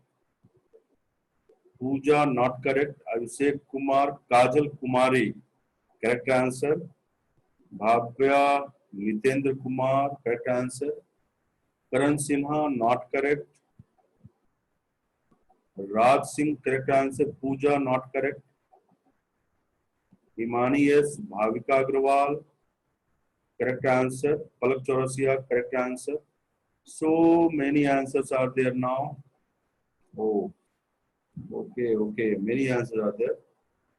Speaker 1: Pooja, not correct. Abhishek Kumar, Kajal Kumari, correct answer. Bhavya, Nitendra Kumar, correct answer. Karan Sinha, not correct. Raj Singh, correct answer. Pooja, not correct. Imani S, Bhavika Agrawal, correct answer. Palak Chaurasia, correct answer. So many answers are there now. Oh, okay. Many answers are there.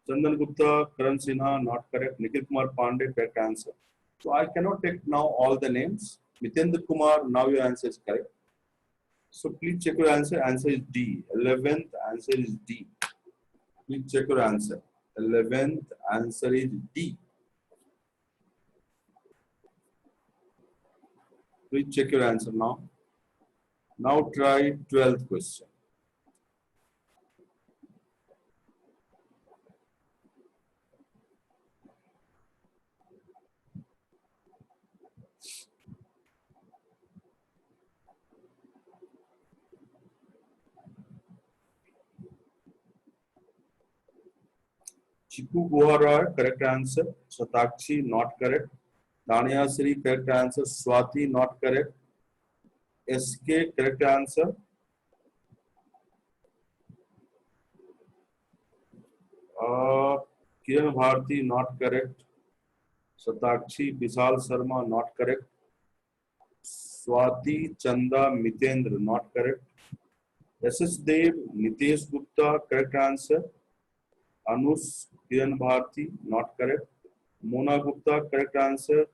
Speaker 1: Chandan Gupta, Karan Sinha, not correct. Nikhil Kumar Pandey, correct answer. So I cannot take now all the names. Mitendra Kumar, now your answer is correct. So please check your answer. Answer is D. 11th answer is D. Please check your answer. 11th answer is D. Please check your answer now. Now try 12th question. Chiku Gohara, correct answer. Satakshi, not correct. Tanya Sri, correct answer. Swati, not correct. SK, correct answer. Kiran Bharti, not correct. Satakshi, Vishal Sharma, not correct. Swati, Chanda, Mitendra, not correct. SS Dev, Nitesh Gupta, correct answer. Anush, Kiran Bharti, not correct. Mona Gupta, correct answer.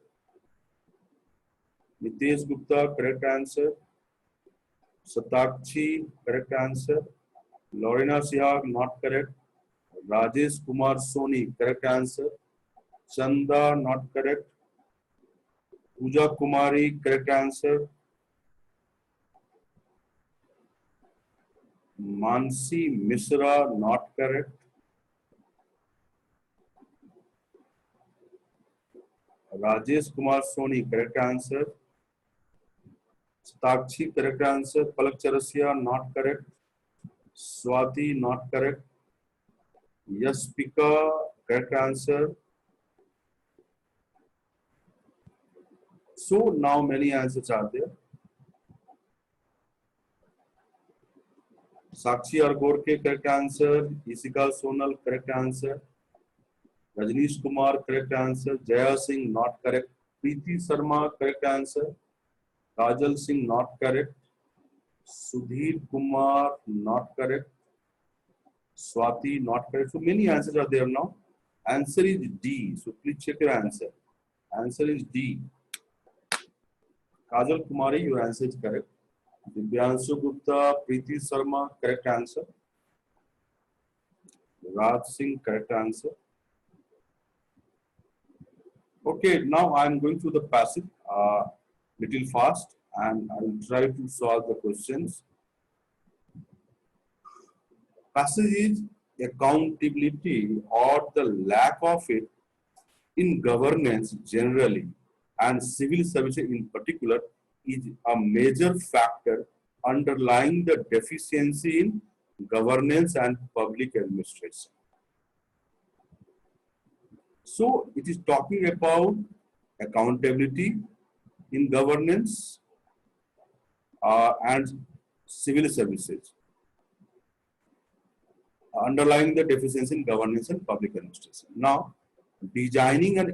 Speaker 1: Nitesh Gupta, correct answer. Satakshi, correct answer. Lorena Sihag, not correct. Rajesh Kumar Soni, correct answer. Chanda, not correct. Pooja Kumari, correct answer. Mansi Misra, not correct. Rajesh Kumar Soni, correct answer. Sakshi, correct answer. Palak Charasya, not correct. Swati, not correct. Yaspika, correct answer. So now many answers are there. Sakshi Argorke, correct answer. Isika Sonal, correct answer. Rajnish Kumar, correct answer. Jaya Singh, not correct. Preeti Sharma, correct answer. Kajal Singh, not correct. Sudhir Kumar, not correct. Swati, not correct. So many answers are there now. Answer is D. So please check your answer. Answer is D. Kajal Kumari, your answer is correct. Divyanshu Gupta, Preeti Sharma, correct answer. Raj Singh, correct answer. Okay, now I'm going through the passage little fast and I will try to solve the questions. Passage is accountability or the lack of it in governance generally and civil services in particular is a major factor underlying the deficiency in governance and public administration. So it is talking about accountability in governance and civil services, underlying the deficiency in governance and public administration. Now, designing an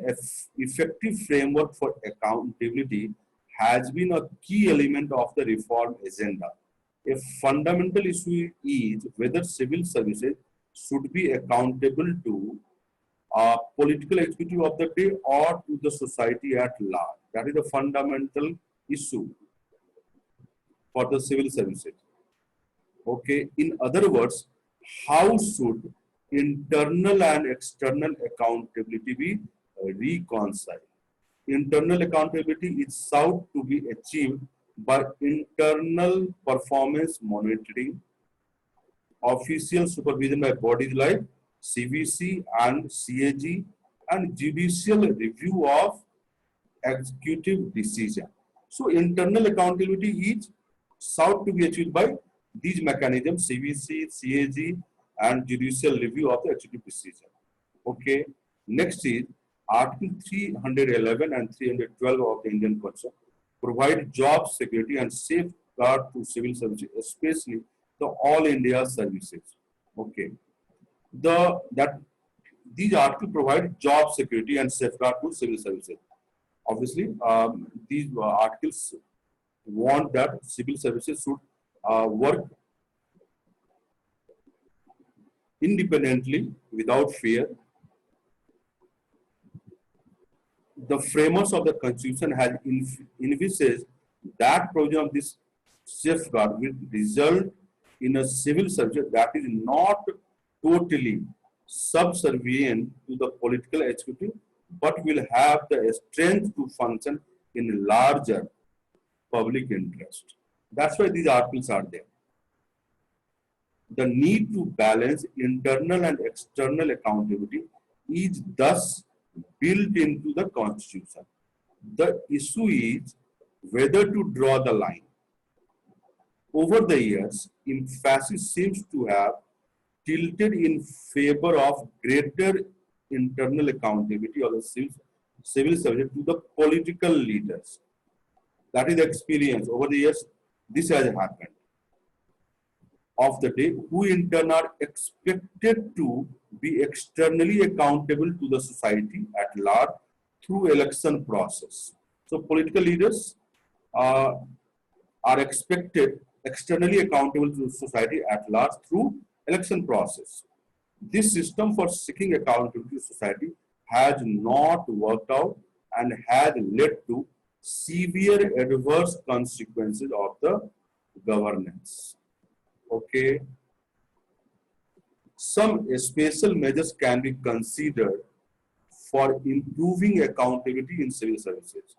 Speaker 1: effective framework for accountability has been a key element of the reform agenda. A fundamental issue is whether civil services should be accountable to political executive of the day or to the society at large. That is the fundamental issue for the civil services. Okay, in other words, how should internal and external accountability be reconciled? Internal accountability is sought to be achieved by internal performance monitoring, official supervision by bodies like CVC and CAG, and judicial review of executive decision. So internal accountability is sought to be achieved by these mechanisms, CVC, CAG, and judicial review of the executive decision. Okay. Next is Article 311 and 312 of the Indian Constitution provide job security and safeguard to civil services, especially the All India services. Okay. These articles provide job security and safeguard to civil services. Obviously, these articles want that civil services should work independently without fear. The framers of the Constitution had envisaged that provision of this safeguard will result in a civil service that is not totally subservient to the political executive, but will have the strength to function in larger public interest. That's why these articles are there. The need to balance internal and external accountability is thus built into the Constitution. The issue is whether to draw the line. Over the years, emphasis seems to have tilted in favor of greater internal accountability of the civil service to the political leaders. That is the experience. Over the years, this has happened. Of the day, who in turn are expected to be externally accountable to the society at large through election process. So political leaders are expected externally accountable to society at large through election process. This system for seeking accountability to society has not worked out and has led to severe adverse consequences of the governance. Okay. Some special measures can be considered for improving accountability in civil services,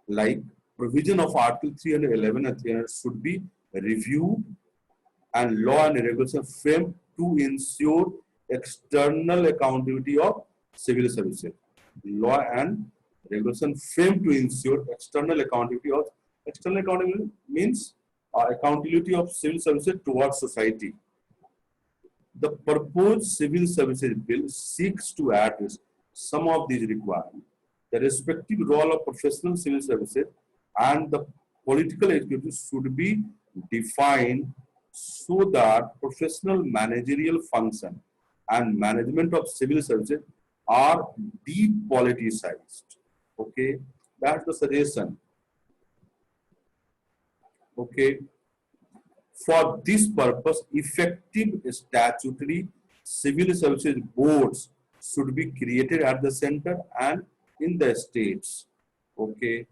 Speaker 1: like provision of Article 311 and 300 should be reviewed and law and regulation framed to ensure external accountability of civil services. Law and regulation framed to ensure external accountability of External accountability means accountability of civil services towards society. The proposed civil services bill seeks to address some of these requirements. The respective role of professional civil services and the political executives should be defined so that professional managerial function and management of civil services are depoliticized. Okay, that's the suggestion. Okay, for this purpose, effective statutory civil services boards should be created at the center and in the states. Okay,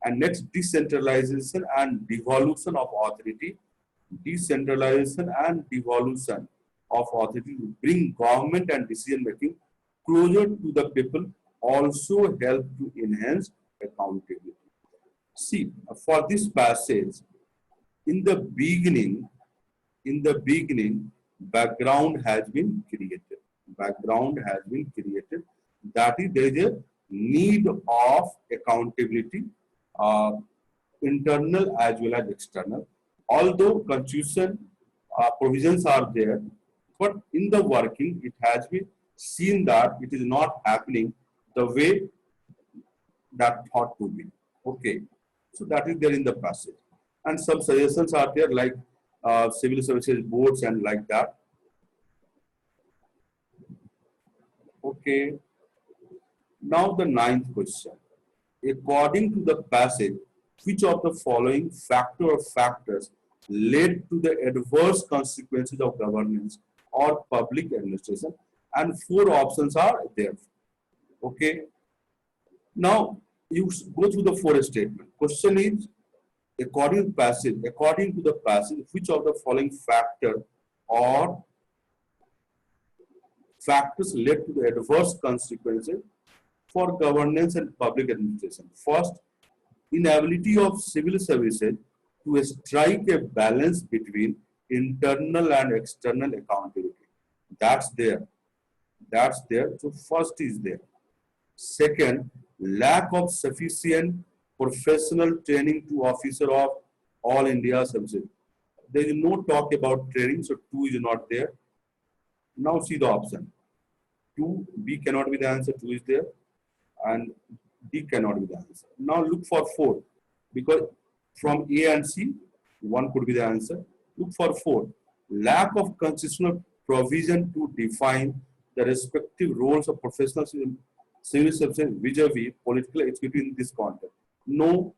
Speaker 1: and next, decentralization and devolution of authority. Decentralization and devolution of authority to bring government and decision making closer to the people also help to enhance accountability. See, for this passage, in the beginning, background has been created. Background has been created. That is, there is a need of accountability, internal as well as external. Although constitution provisions are there, but in the working, it has been seen that it is not happening the way that thought to be. Okay, so that is there in the passage, and some suggestions are there like civil services boards and like that. Okay, now the ninth question. According to the passage, which of the following factor or factors led to the adverse consequences of governance or public administration? And four options are there. Okay. Now you go through the four statement. Question is, according to the passage, which of the following factor or factors led to the adverse consequences for governance and public administration? First, inability of civil services to strike a balance between internal and external accountability. That's there. That's there. So first is there. Second, lack of sufficient professional training to officer of all India services. There is no talk about training, so 2 is not there. Now see the option. 2, B cannot be the answer, 2 is there, and D cannot be the answer. Now look for 4, because from A and C, 1 could be the answer. Look for 4. Lack of constitutional provision to define the respective roles of professional civil services vis-a-vis political executive in this context. No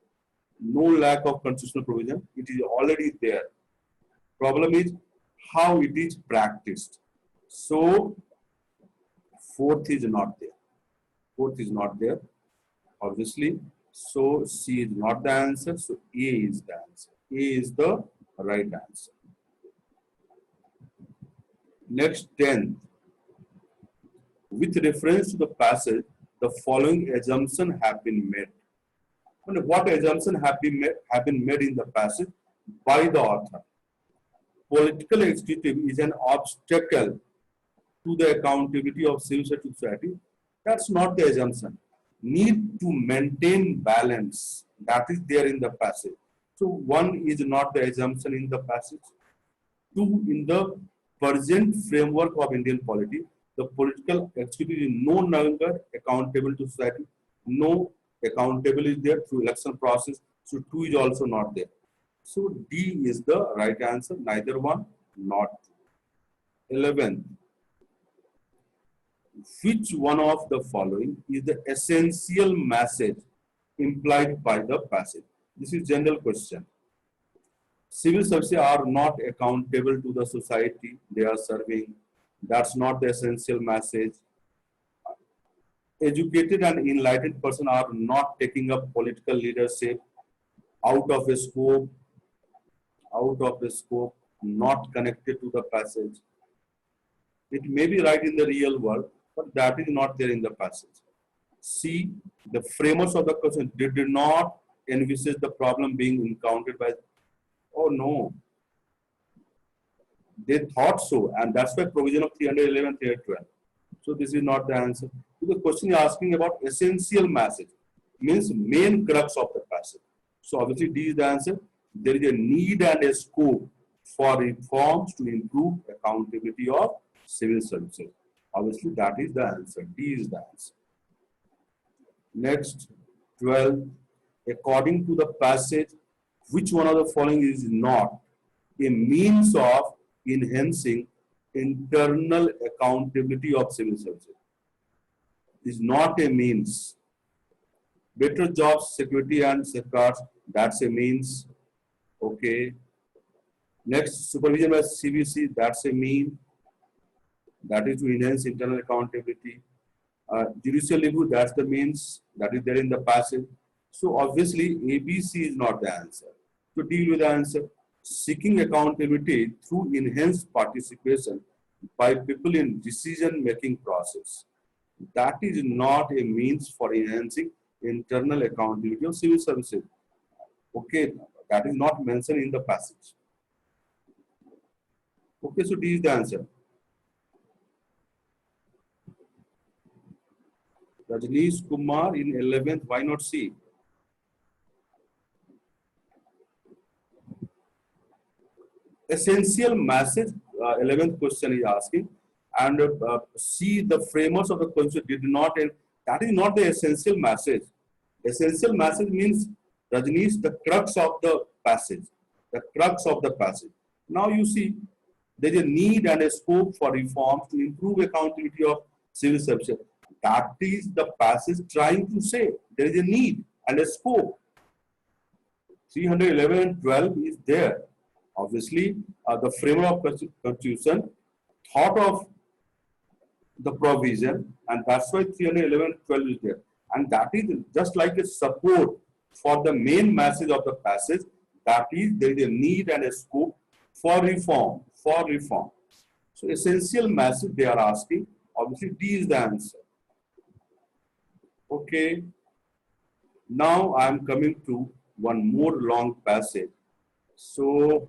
Speaker 1: lack of constitutional provision. It is already there. Problem is how it is practiced. So 4th is not there. 4th is not there, obviously. So C is not the answer. So A is the answer. A is the right answer. Next, 10th. With reference to the passage, the following assumption have been made. And what assumption have been made in the passage by the author? Political executive is an obstacle to the accountability of civil society. That's not the assumption. Need to maintain balance. That is there in the passage. So 1 is not the assumption in the passage. 2, in the present framework of Indian polity, the political executive is no longer accountable to society. No accountability is there through election process. So 2 is also not there. So D is the right answer. Neither 1, not 2. 11th. Which one of the following is the essential message implied by the passage? This is general question. Civil services are not accountable to the society they are serving. That's not the essential message. Educated and enlightened person are not taking up political leadership out of a scope, not connected to the passage. It may be right in the real world, but that is not there in the passage. C, the framers of the question did not envisage the problem being encountered by, oh no, they thought so, and that's why provision of 311, 312. So this is not the answer. So the question is asking about essential message, means main crux of the passage. So obviously D is the answer. There is a need and a scope for reforms to improve accountability of civil services. Obviously that is the answer. D is the answer. Next, 12. According to the passage, which one of the following is not a means of enhancing internal accountability of civil services? Is not a means. Better jobs, security and safeguards, that's a means. Okay. Next, supervision by CBC, that's a mean. That is to enhance internal accountability. Judicial review, that's the means that is there in the passage. So obviously ABC is not the answer. To deal with the answer, seeking accountability through enhanced participation by people in decision-making process. That is not a means for enhancing internal accountability of civil services. Okay, that is not mentioned in the passage. Okay, so D is the answer. Rajneesh Kumar in 11th, why not C? Essential message, 11th question is asking, and see the framers of the question did not, and that is not the essential message. Essential message means, Rajneesh, the crux of the passage, the crux of the passage. Now you see, there is a need and a scope for reforms to improve accountability of civil services. That is the passage trying to say. There is a need and a scope. 311 and 12 is there. Obviously, the framer of constitution thought of the provision, and that's why 311 and 12 is there. And that is just like a support for the main message of the passage. That is, there is a need and a scope for reform. For reform. So, essential message they are asking. Obviously, D is the answer. Okay. Now I am coming to one more long passage. So,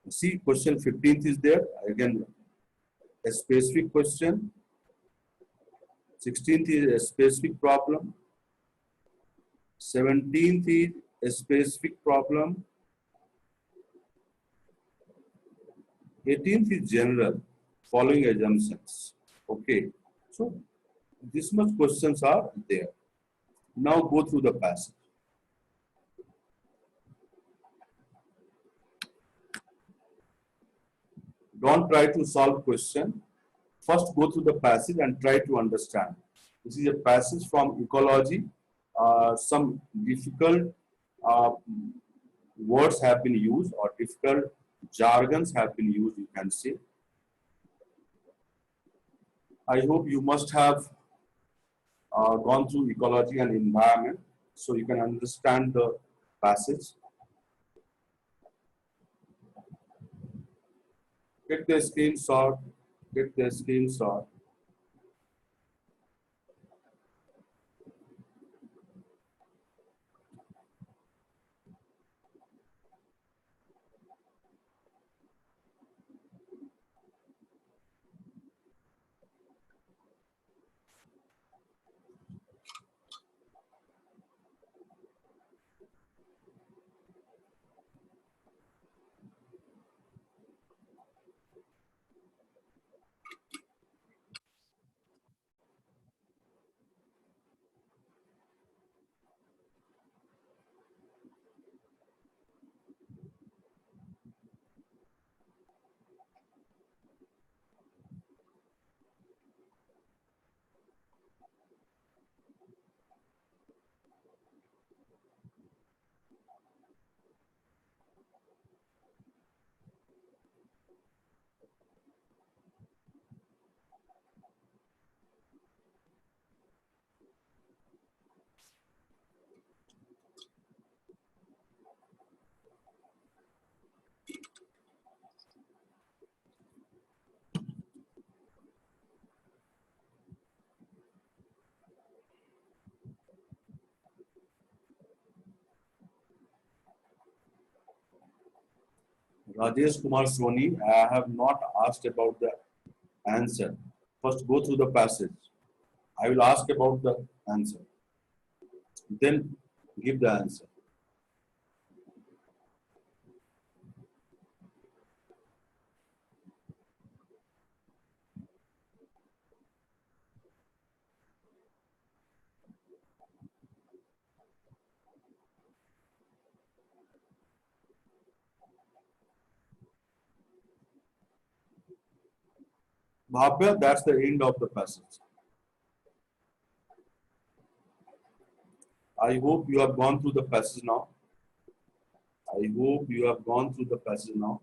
Speaker 1: see, question 15th is there. Again, a specific question. 16th is a specific problem. 17th is a specific problem. 18th is general, following assumptions. Okay. So, this much questions are there. Now go through the passage. Don't try to solve question. First go through the passage and try to understand. This is a passage from ecology. Some difficult words have been used, or difficult jargons have been used, you can say. I hope you must have gone through ecology and environment, so you can understand the passage. Get the screenshot, get the screenshot. Rajesh Kumar Soni, I have not asked about the answer. First go through the passage. I will ask about the answer. Then Give the answer. Bhavya, that's the end of the passage. I hope you have gone through the passage now. I hope you have gone through the passage now.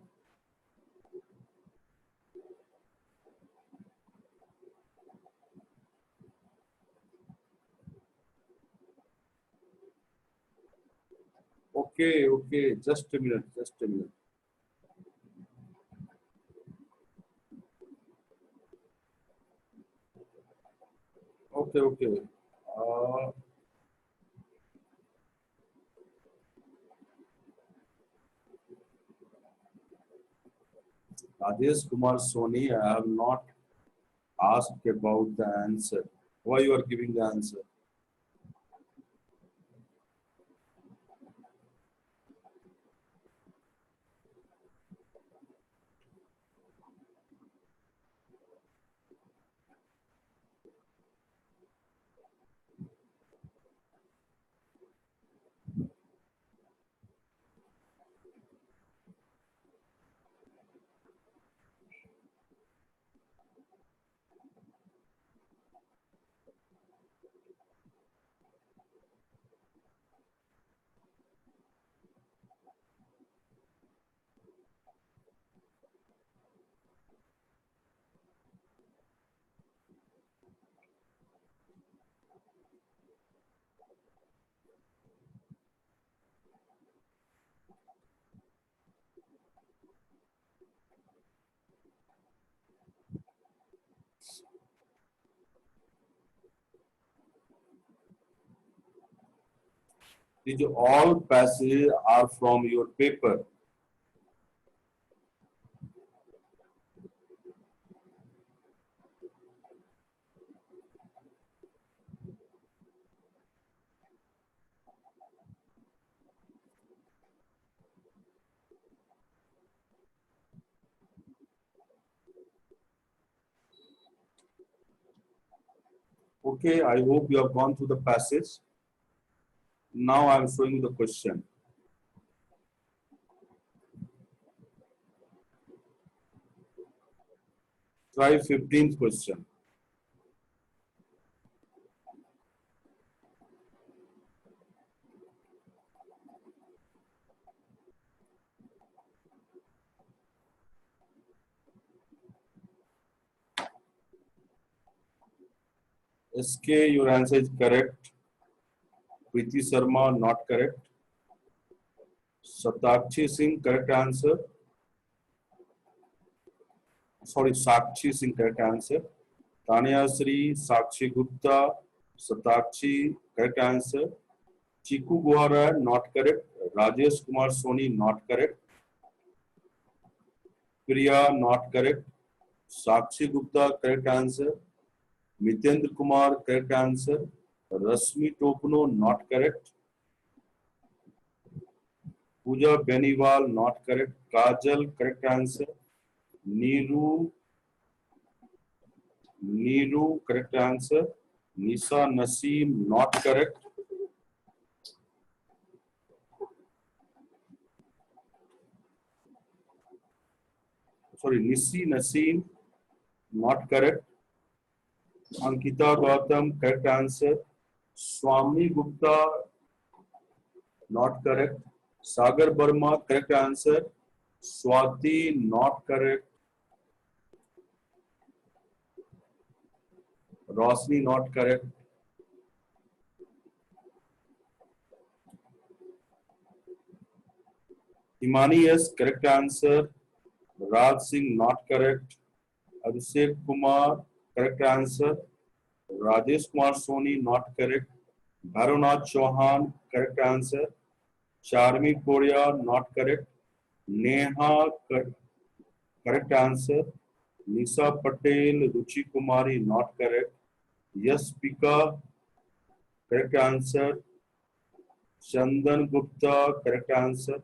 Speaker 1: Okay, okay, just a minute, just a minute. Okay, okay. Uh, Rajesh Kumar Soni, I have not asked about the answer. Why you are giving the answer? These all passages are from your paper. Okay, I hope you have gone through the passage. Now I am showing you the question. Try 15th question. SK, your answer is correct. Preeti Sharma, not correct. Satakshi Singh, correct answer. Sorry, Sakshi Singh, correct answer. Tanya Sri, Sakshi Gupta, Satakshi, correct answer. Chiku Guhara, not correct. Rajesh Kumar Soni, not correct. Priya, not correct. Sakshi Gupta, correct answer. Mitendra Kumar, correct answer. Rasmi Topno, not correct. Pooja Beniwal, not correct. Kajal, correct answer. Neeru, correct answer. Nisa Naseem, not correct. Sorry, Nisi Naseem, not correct. Ankita Gautam, correct answer. Swami Gupta, not correct. Sagar Burma, correct answer. Swati, not correct. Rosni, not correct. Himani, yes, correct answer. Raj Singh, not correct. Abhishek Kumar, correct answer. Rajesh Kumar Soni, not correct. Bharonath Chauhan, correct answer. Charmi Korea, not correct. Neha, correct answer. Nisa Patel, Ruchi Kumari, not correct. Yes Pika, correct answer. Chandan Gupta, correct answer.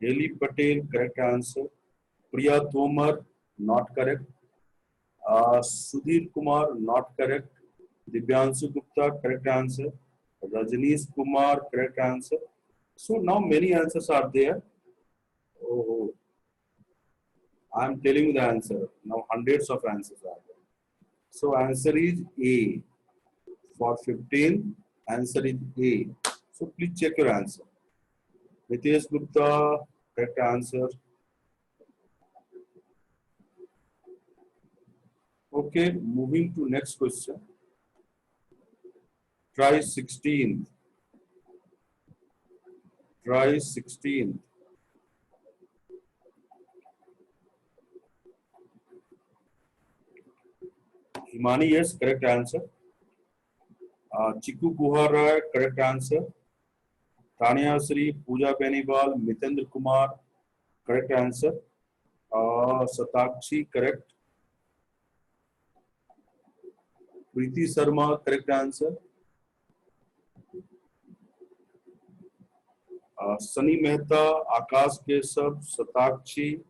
Speaker 1: Heli Patel, correct answer. Priya Tomar, not correct. Sudhir Kumar, not correct. Divyansu Gupta, correct answer. Rajneesh Kumar, correct answer. So now many answers are there. Oh, I am telling you the answer. Now hundreds of answers are there. So answer is A. For 15, answer is A. So please check your answer. Ritesh Gupta, correct answer. Okay, moving to next question. Try 16. Try 16. Himani, yes, correct answer. Chiku Guhara, correct answer. Tanya Sri, Pooja Benibal, Mitendra Kumar, correct answer. Satakshi, correct. Preeti Sharma, correct answer. Sunny Mehta, Akash Keshav, Satakshi,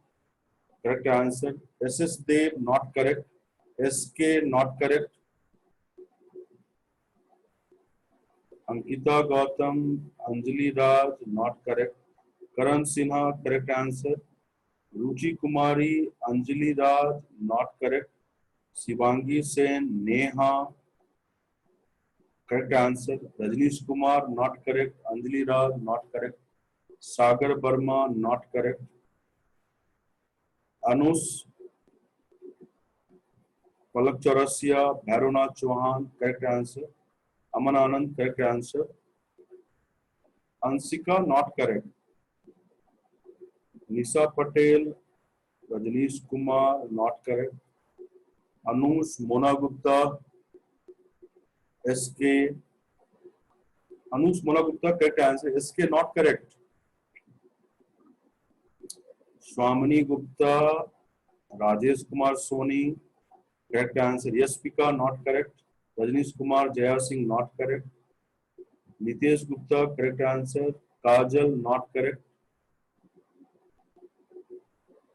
Speaker 1: correct answer. SS Dev, not correct. SK, not correct. Ankita Gautam, Anjali Raj, not correct. Karan Sinha, correct answer. Ruchi Kumari, Anjali Raj, not correct. Shivangi Sen, Neha, correct answer. Rajnish Kumar, not correct. Anjali Raj, not correct. Sagar Burma, not correct. Anush Palak Chaurasia, Bhairona Chauhan, correct answer. Aman Anand, correct answer. Ansika, not correct. Nisa Patel, Rajnish Kumar, not correct. Anush Mona Gupta, SK. Anush Mona Gupta, correct answer. SK, not correct. Swamini Gupta, Rajesh Kumar Soni, correct answer. Yaspika, not correct. Rajnish Kumar, Jaya Singh, not correct. Nitesh Gupta, correct answer. Kajal, not correct.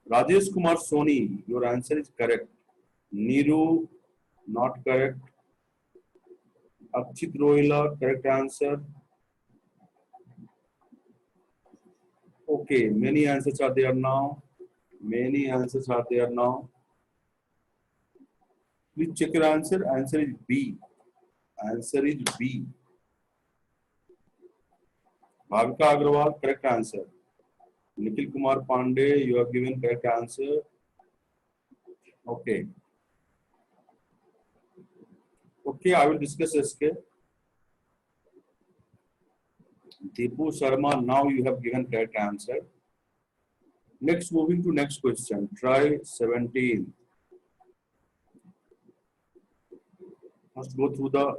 Speaker 1: Rajesh Kumar Soni, your answer is correct. Niru, not correct. Akshit Rohila, correct answer. Okay, many answers are there now. Many answers are there now. Please check your answer. Answer is B. Answer is B. Bhavika Agrawal, correct answer. Nikhil Kumar Pandey, you have given correct answer. Okay. Okay, I will discuss SK. Deepu Sharma, now you have given correct answer. Next, moving to next question. Try 17. First, go through the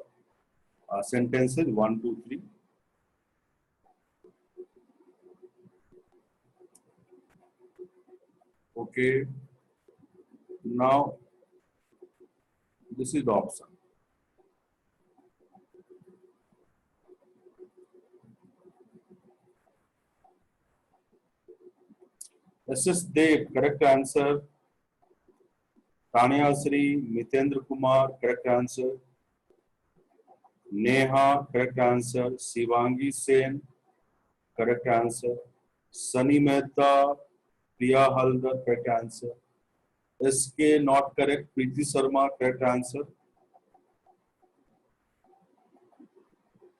Speaker 1: sentences 1, 2, 3. Okay. Now, this is the option. SS Dev, correct answer. Tanya Sri, Mitendra Kumar, correct answer. Neha, correct answer. Shivangi Sen, correct answer. Sunny Mehta, Priya Haldar, correct answer. SK, not correct. Preeti Sharma, correct answer.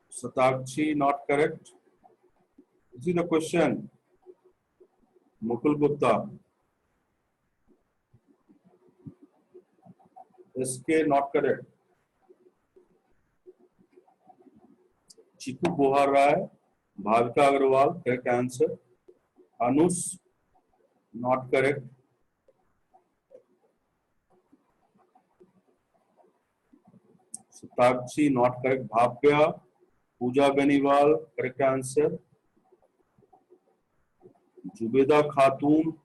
Speaker 1: Satakshi, not correct. This is the question. Mukul Gupta. SK, not correct. Chiku Bohar Rai, Bhavika Agrawal, correct answer. Anush, not correct. Satakshi, not correct. Bhavya, Pooja Benibal, correct answer. Jubeda Khatun,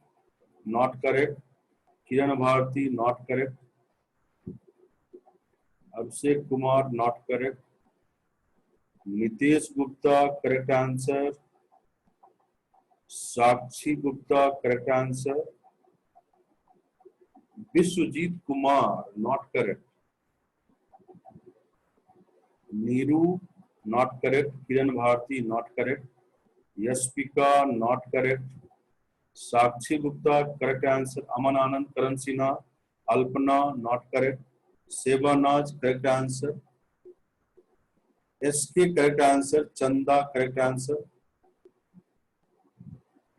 Speaker 1: not correct. Kiran Bharti, not correct. Abhishek Kumar, not correct. Nitesh Gupta, correct answer. Sakshi Gupta, correct answer. Biswajit Kumar, not correct. Neeru, not correct. Kiran Bharti, not correct. Yaspika, not correct. Sakshi Gupta, correct answer. Aman Anand, Karan Sinha, Alpana, not correct. Sebanaz, correct answer. SK, correct answer. Chanda, correct answer.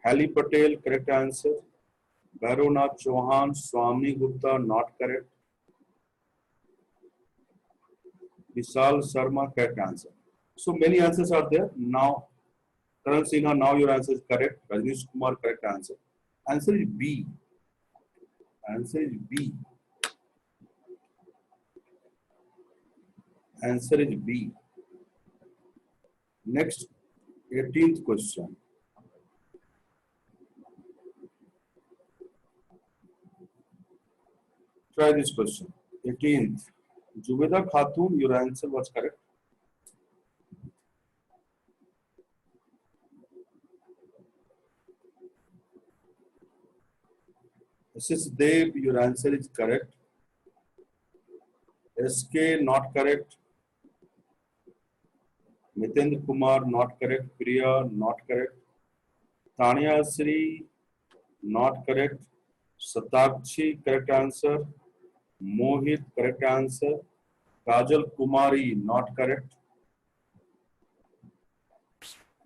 Speaker 1: Hali Patel, correct answer. Bhairovnath Chauhan, Swami Gupta, not correct. Vishal Sharma, correct answer. So many answers are there. Now, Karan Sinha, now your answer is correct. Rajnish Kumar, correct answer. Answer is B. Answer is B. Answer is B. Next, 18th question. Try this question. 18th. Jubeda Khatun, your answer was correct. Mrs. Dev, your answer is correct. SK, not correct. Nitendra Kumar, not correct. Priya, not correct. Tanya Sri, not correct. Satakshi, correct answer. Mohit, correct answer. Kajal Kumari, not correct.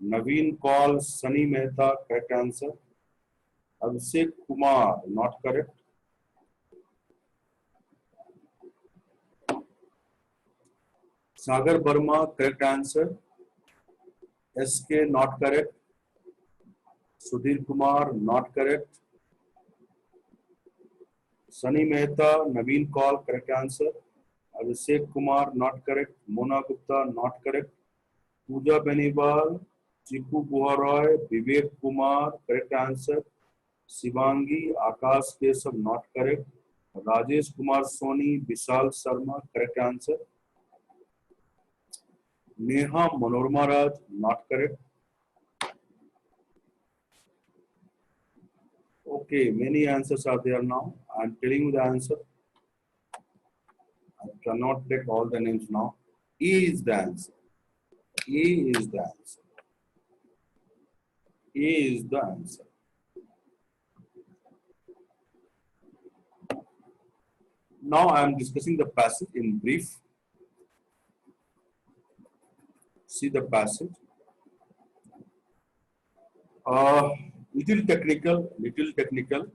Speaker 1: Naveen Kaul, Sunny Mehta, correct answer. Abhishek Kumar, not correct. Sagar Burma, correct answer. SK, not correct. Sudhir Kumar, not correct. Sunny Mehta, Naveen Kaul, correct answer. Abhishek Kumar, not correct. Mona Gupta, not correct. Pooja Benibal, Chipu Buharoy, Vivek Kumar, correct answer. Shivangi, Akash Keshav, not correct. Rajesh Kumar Soni, Vishal Sharma, correct answer. Neha Manorma Raj, not correct. Okay, many answers are there now. I am telling you the answer. I cannot take all the names now. A is the answer. A is the answer. A is the answer. Now I am discussing the passage in brief. See the passage. Little technical, little technical.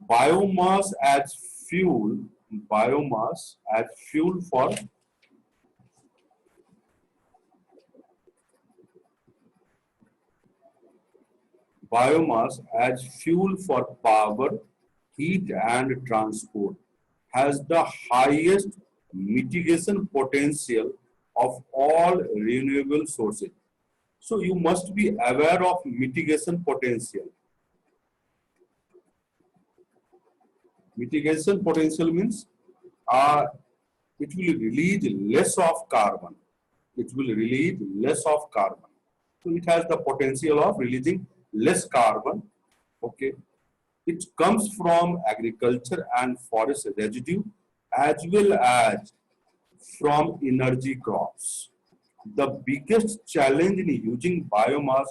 Speaker 1: Biomass as fuel, biomass as fuel for biomass as fuel for power, heat and transport has the highest mitigation potential of all renewable sources. So you must be aware of mitigation potential. Mitigation potential means it will release less of carbon. It will release less of carbon. So it has the potential of releasing less carbon. Okay. It comes from agriculture and forest residue as well as from energy crops. The biggest challenge in using biomass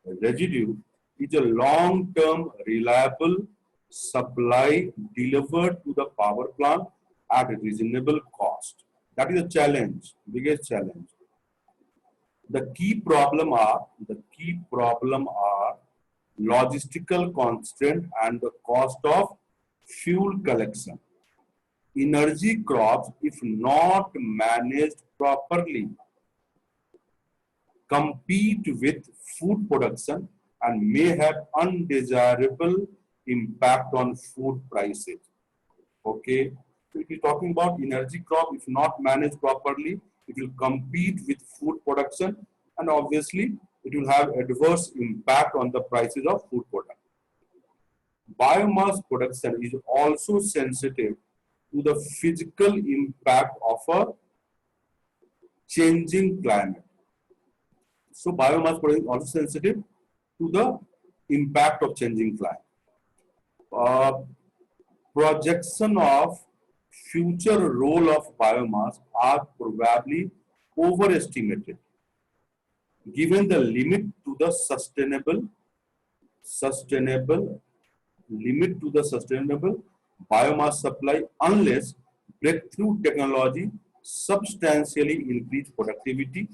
Speaker 1: residue is a long-term reliable supply delivered to the power plant at a reasonable cost. That is a challenge, biggest challenge. The key problem are logistical constraint and the cost of fuel collection. Energy crops, if not managed properly, compete with food production and may have undesirable impact on food prices. Okay, so it is talking about energy crop. If not managed properly, it will compete with food production and obviously it will have adverse impact on the prices of food product. Biomass production is also sensitive to the physical impact of a changing climate. So biomass production is also sensitive to the impact of changing climate. Uh, Projection of future role of biomass are probably overestimated given the limit to the sustainable sustainable biomass supply unless breakthrough technology substantially increase productivity.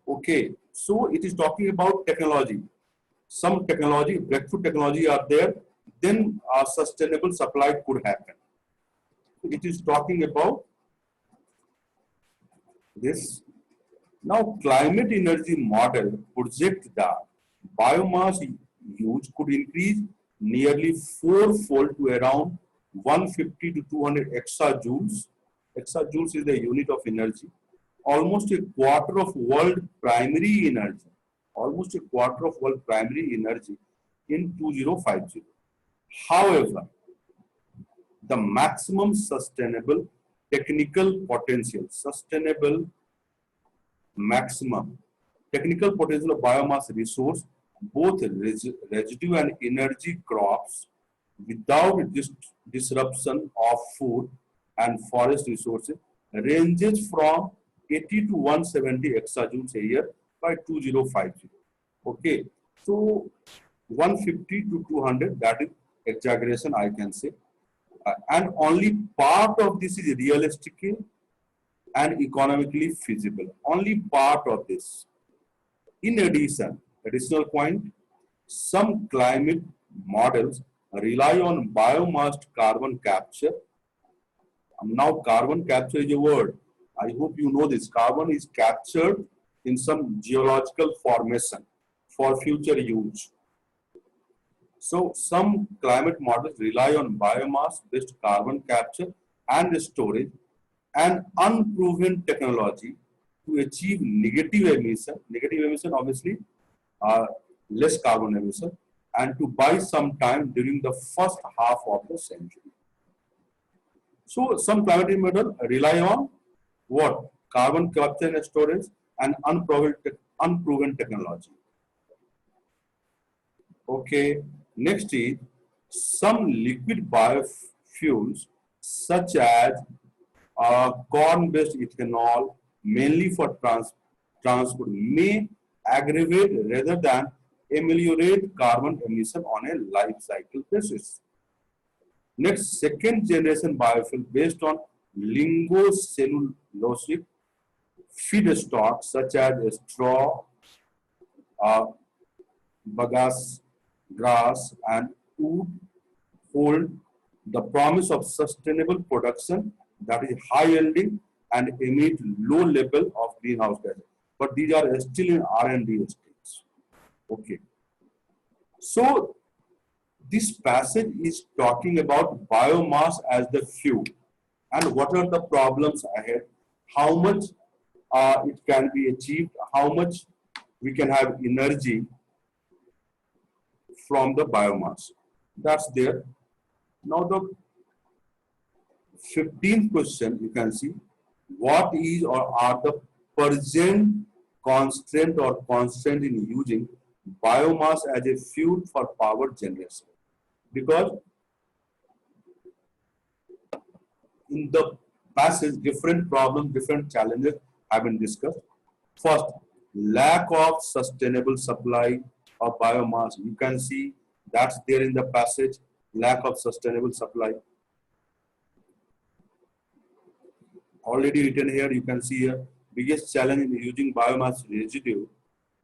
Speaker 1: Okay, so it is talking about technology. Some technology, breakthrough technology are there, then a sustainable supply could happen. It is talking about this. Now, climate energy model project that biomass use could increase nearly fourfold to around 150 to 200 exajoules. Exajoules is the unit of energy. Almost a quarter of world primary energy. Almost a quarter of world primary energy in 2050. However, the maximum sustainable technical potential, maximum technical potential of biomass resource, both residue and energy crops, without disruption of food and forest resources, ranges from 80 to 170 exajoules a year by 2050. Okay, so 150 to 200, that is exaggeration, I can say. And only part of this is realistic and economically feasible. Only part of this. In addition, additional point, some climate models rely on biomass carbon capture. Now, carbon capture is a word. I hope you know this. Carbon is captured in some geological formation for future use. So, some climate models rely on biomass-based carbon capture and storage and unproven technology to achieve negative emission. Negative emission, obviously, less carbon emission, and to buy some time during the first half of the century. So, some climate models rely on what? Carbon capture and storage and unproven technology. Okay, next is some liquid biofuels such as corn-based ethanol, mainly for transport, may aggravate rather than ameliorate carbon emission on a life cycle basis. Next, second generation biofuel based on ligocellulosic feedstocks such as straw, uh, bagasse, grass, and wood hold the promise of sustainable production that is high yielding and emit low level of greenhouse gases. But these are still in R&D stage. Okay. So this passage is talking about biomass as the fuel and what are the problems ahead, how much it can be achieved, how much we can have energy from the biomass. That's there. Now the 15th question, you can see, what is or are the present constraint in using biomass as a fuel for power generation? Because in the passage, different problems, different challenges have been discussed. First, lack of sustainable supply of biomass. You can see that's there in the passage, lack of sustainable supply. Already written here, you can see here, biggest challenge in using biomass residue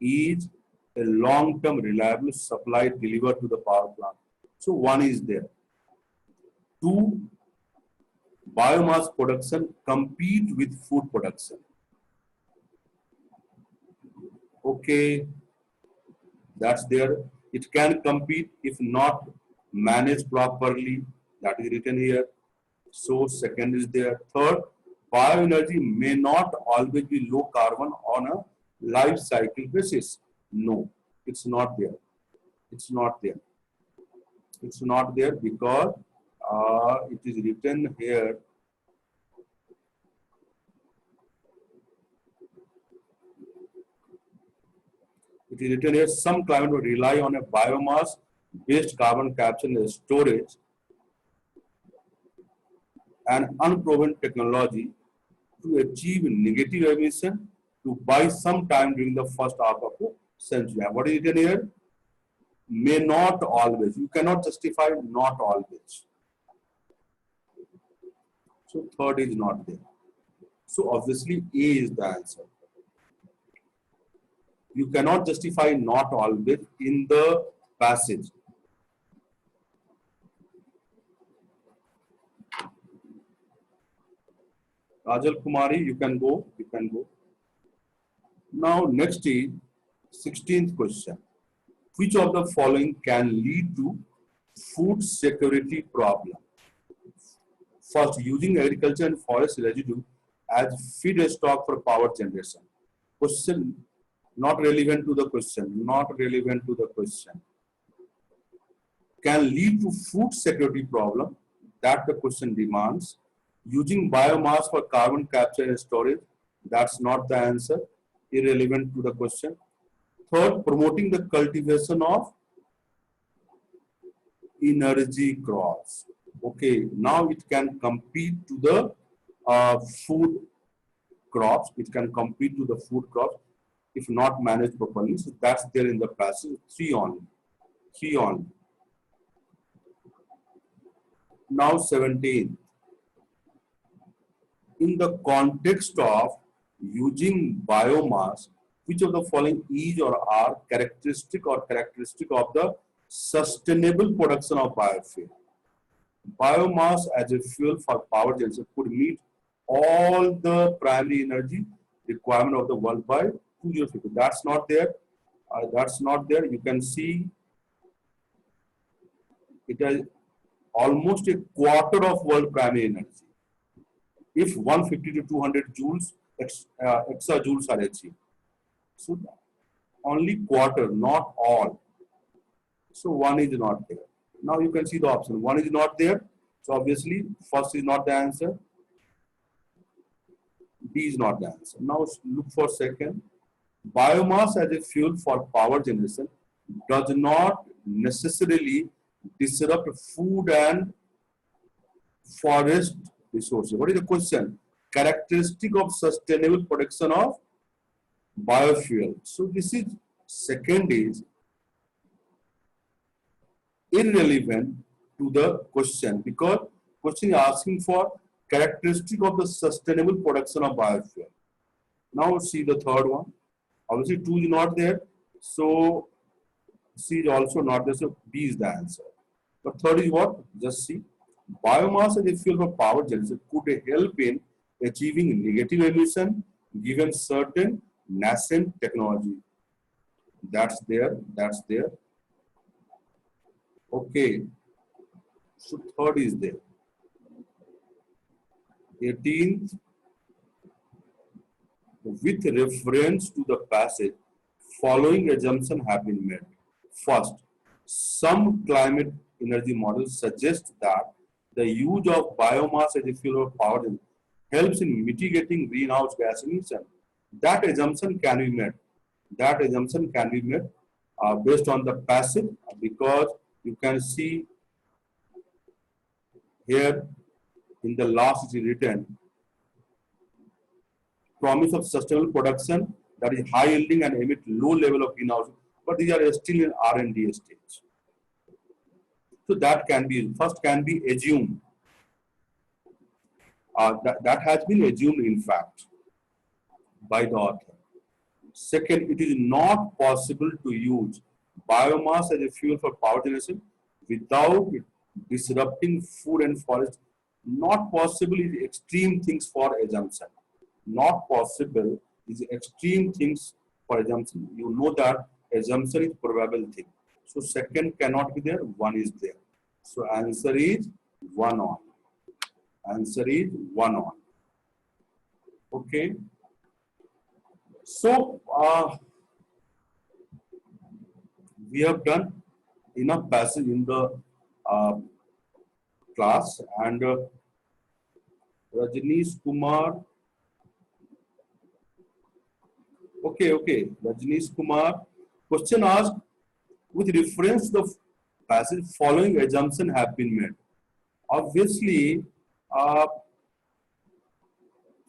Speaker 1: is a long-term reliable supply delivered to the power plant. So one is there. Two, biomass production compete with food production. Okay, that's there. It can compete if not managed properly. That is written here. So second is there. Third, bioenergy may not always be low carbon on a life cycle basis. No, it's not there. It's not there. It's not there because it is written here. It is written here, some climate will rely on a biomass-based carbon capture and storage and unproven technology to achieve negative emission to buy some time during the first half of the century. And what is written here? May not always. You cannot justify not always. So third is not there. So obviously A is the answer. You cannot justify not always in the passage. Rajal Kumari, you can go. Now next is 16th question. Which of the following can lead to food security problem? First, using agriculture and forest residue as feedstock for power generation. Question not relevant to the question. Can lead to food security problem that the question demands. Using biomass for carbon capture and storage, that's not the answer, irrelevant to the question. Third, promoting the cultivation of energy crops. Okay, now it can compete to the food crops. It can compete to the food crops if not managed properly. So that's there in the passage. 3 only. Now 17. In the context of using biomass, which of the following is or are characteristic of the sustainable production of biofuel? Biomass as a fuel for power generation could meet all the primary energy requirement of the world by 2050. That's not there. You can see it is almost a quarter of world primary energy. If 150 to 200 joules, exajoules are achieved. So only quarter, not all. So one is not there. Now you can see the option. One is not there. So obviously first is not the answer. B is not the answer. Now look for second. Biomass as a fuel for power generation does not necessarily disrupt food and forest resources. What is the question? Characteristic of sustainable production of biofuel. So this is second is irrelevant to the question because question is asking for characteristic of the sustainable production of biofuel. Now see the third one. Obviously 2 is not there. So C is also not there. So B is the answer. But third is what? Just see. Biomass as a fuel for power generation could help in achieving negative emission given certain nascent technology. That's there. Okay. So third is there. 18th. With reference to the passage, following assumptions have been made. First, some climate energy models suggest that the use of biomass as a fuel of power helps in mitigating greenhouse gas emission. That assumption can be made. Based on the passage because you can see here in the last it is written promise of sustainable production that is high yielding and emit low level of greenhouse, but these are still in R&D stage. So that can be assumed. That has been assumed in fact by the author. Second, it is not possible to use biomass as a fuel for power generation without disrupting food and forest. Not possible is extreme things for assumption. Not possible is extreme things for assumption. You know that assumption is probable thing. So second cannot be there, one is there. So answer is 1 on. Okay. So we have done enough passage in the class and Rajneesh Kumar. Okay. Rajneesh Kumar, Question asked with reference to the passage, following assumption have been made. Obviously, uh,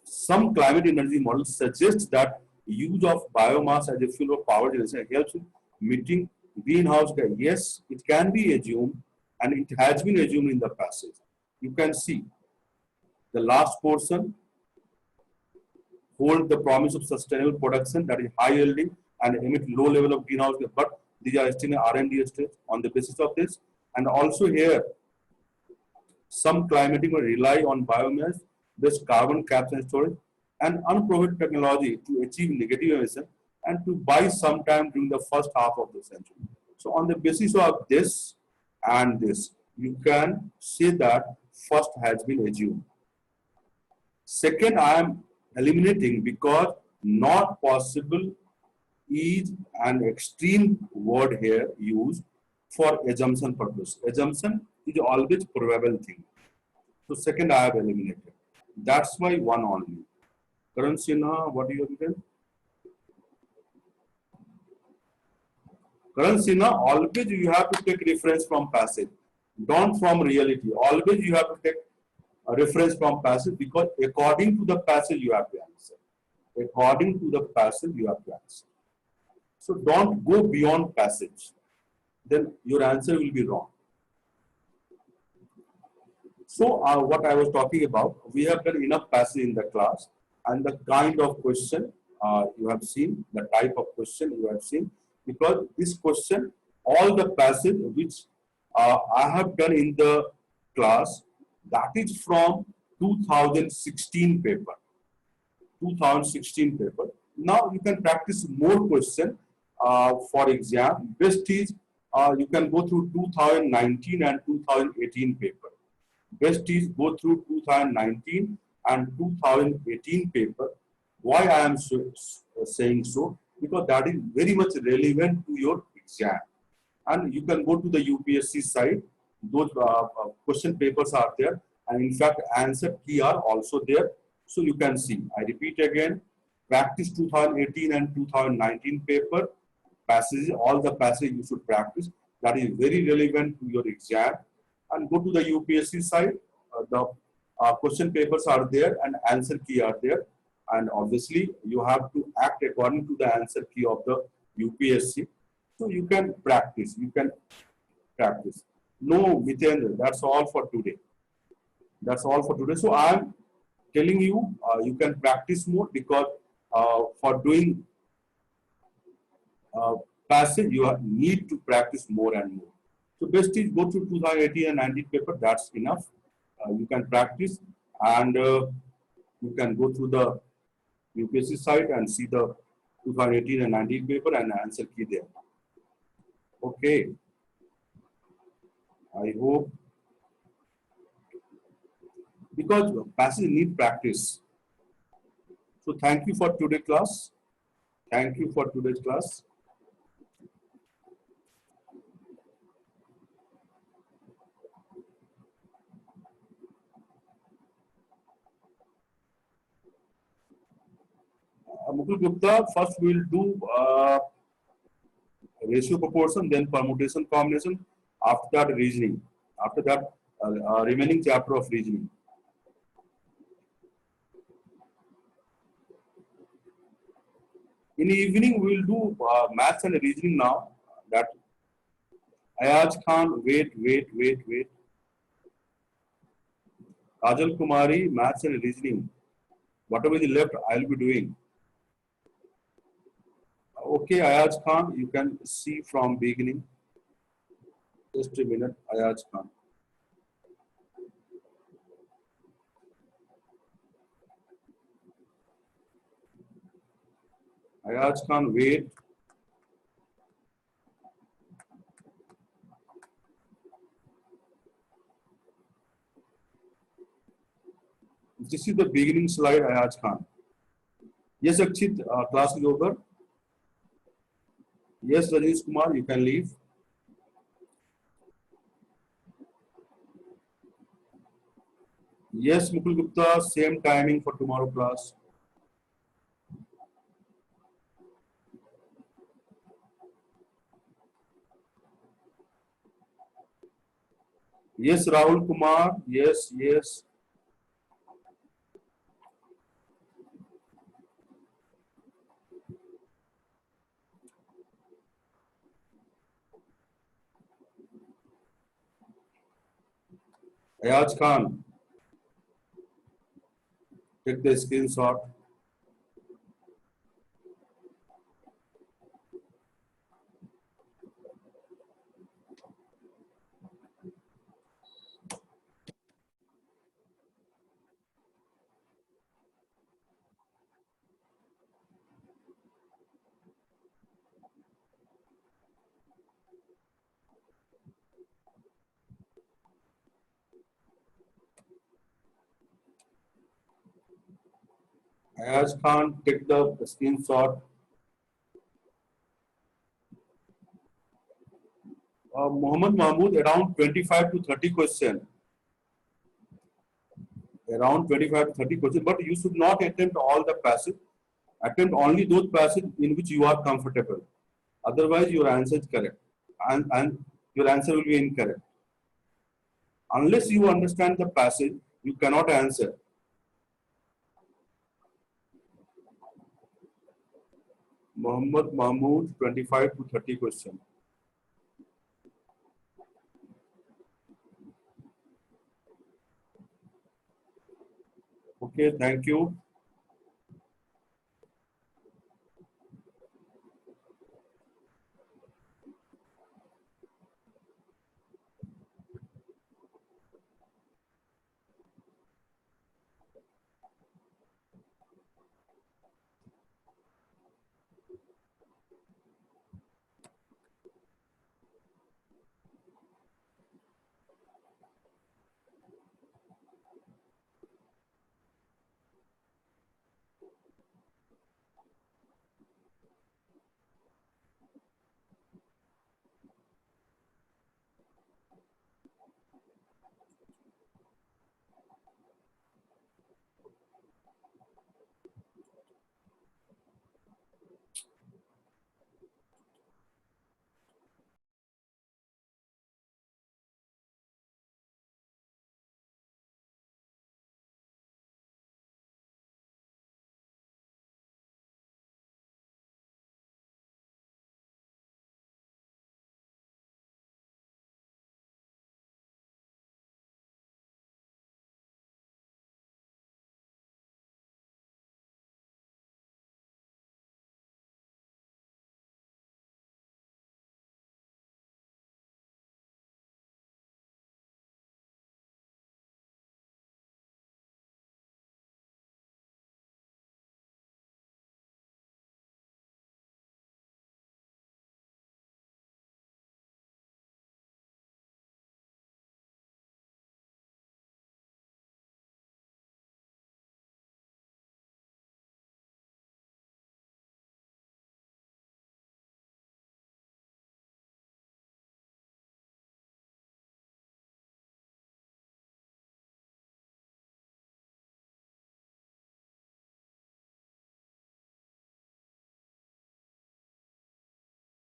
Speaker 1: some climate energy models suggest that use of biomass as a fuel for power generation helps in meeting greenhouse gas. Yes, it can be assumed, and it has been assumed in the passage. You can see the last portion hold the promise of sustainable production that is high yielding and emit low level of greenhouse gas. But these are still in R&D stage on the basis of this. And also here, some climatic will rely on biomass based carbon capture and storage and unproven technology to achieve negative emission and to buy sometime during the first half of the century. So on the basis of this and this, you can say that first has been assumed. Second, I am eliminating because not possible is an extreme word here used for assumption purpose. Assumption is always probable thing. So second I have eliminated. That's why one only. Karan Sinha, what do you have written? Karan Sinha, always you have to take reference from passage. Don't from reality. Always you have to take a reference from passage because according to the passage you have to answer. According to the passage you have to answer. So don't go beyond passage. Then your answer will be wrong. So what I was talking about, we have done enough passage in the class and the kind of question you have seen, the type of question you have seen, because this question, all the passage which I have done in the class, that is from 2016 paper. 2016 paper. Now you can practice more question for exam. Best is you can go through 2019 and 2018 paper. Best is go through 2019 and 2018 paper. Why I am saying so? Because that is very much relevant to your exam. And you can go to the UPSC site. Those question papers are there. And in fact, answer key are also there. So you can see. I repeat again. Practice 2018 and 2019 paper. Passages, all the passages you should practice. That is very relevant to your exam. And go to the UPSC site. The question papers are there and answer key are there. And obviously, you have to act according to the answer key of the UPSC. So you can practice. You can practice. No, Mithendra, that's all for today. That's all for today. So I am telling you, you can practice more because for doing passage, you need to practice more and more. So best is go to 2018 and 19 paper. That's enough. You can practice and you can go through the UPSC site and see the 2018 and 19 paper and answer key there. Okay. I hope because passage need practice. So thank you for today's class. Thank you for today's class. Mukul Gupta, first we will do ratio proportion, then permutation combination, after that reasoning, after that remaining chapter of reasoning. In the evening, we will do maths and reasoning now. That Ayaz Khan, wait. Kajal Kumari, maths and reasoning. Whatever is left, I will be doing. Okay, Ayaz Khan, you can see from beginning. Just a minute, Ayaz Khan. Ayaz Khan, wait. This is the beginning slide, Ayaz Khan. Yes, Akshit, class is over. Yes, Rajesh Kumar, you can leave. Yes, Mukul Gupta, same timing for tomorrow class. Yes, Rahul Kumar. Yes, yes. Ayaz Khan, take the screenshot. Ayaz Khan, take the screenshot. Mohammad Mahmood, around 25 to 30 questions. Around 25 to 30 questions, but you should not attempt all the passage. Attempt only those passages in which you are comfortable. Otherwise, your answer is correct. And your answer will be incorrect. Unless you understand the passage, you cannot answer. Muhammad Mahmood, 25 to 30 questions. Okay, thank you.